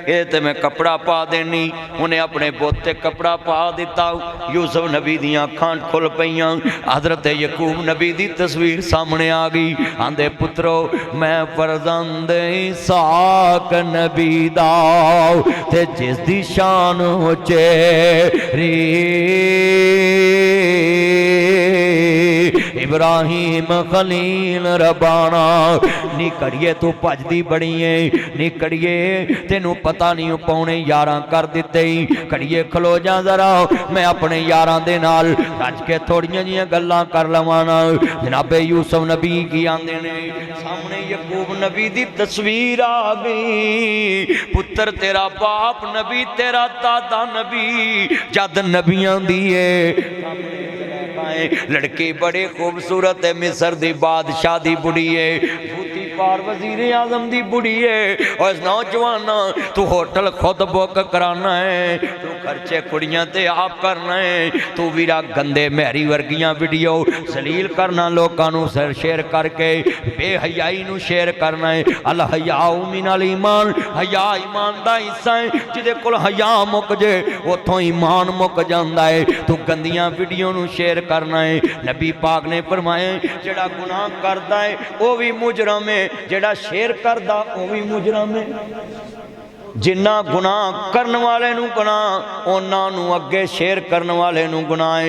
ये ते मैं कपड़ा पा देनी। उन्हें अपने पोते कपड़ा पा दिता। यूसुफ नबी दियां अखां खुल पईयां। हज़रत यकूब नबी दी तस्वीर सामने आ गई। आंदे पुत्रो मैं फरजंद इसहाक नबी दा, ते जिस दी शान उचेरी इब्राहिम खलील रबाना। नी कड़िए तू भजदी बड़ी है, नी कड़िए तेनू पता नहीं पौने 11 कर दिते। कड़िए खलो जा जरा, मैं अपने यारां दे नाल रज के थोड़ियां जिहियां गल्लां कर लवां ना। जनाबे यूसुफ नबी की आंदे ने, सामने यकूब नबी दी तस्वीर आ गई। पुत्र तेरा बाप नबी, तेरा दादा नबी, जद नबियां दी है। लड़की बड़ी खूबसूरत है, मिस्र दी बादशाह दी बुढ़ी है, भूती पार वजीर आजम दी बुढ़ी है। और नौजवान तू होटल खुद बुक कराना है, तू खर्चे कुड़ियां ते आप करना है, तू वीरा गंदे महरी वर्गियां वीडियो सलील करना, लोगों नू शेयर करके बेहयाई नू शेयर करना है। अल हयाउ मिनल ईमान, हया ईमान दा हिस्सा है, जिदे कोल हया मुक जे उथों ईमान मुक जांदा है। तू गंदियां वीडियो नू शेयर करना है। नबी पाक ने फरमाया जेड़ा गुनाह करदा है वो भी मुजरम है, जेड़ा शेयर करदा वो भी मुजरम है। जिन्ना गुनाह करन वाले नू गुनाह, उन्हां नू अगे शेयर करन वाले नू गुनाह है।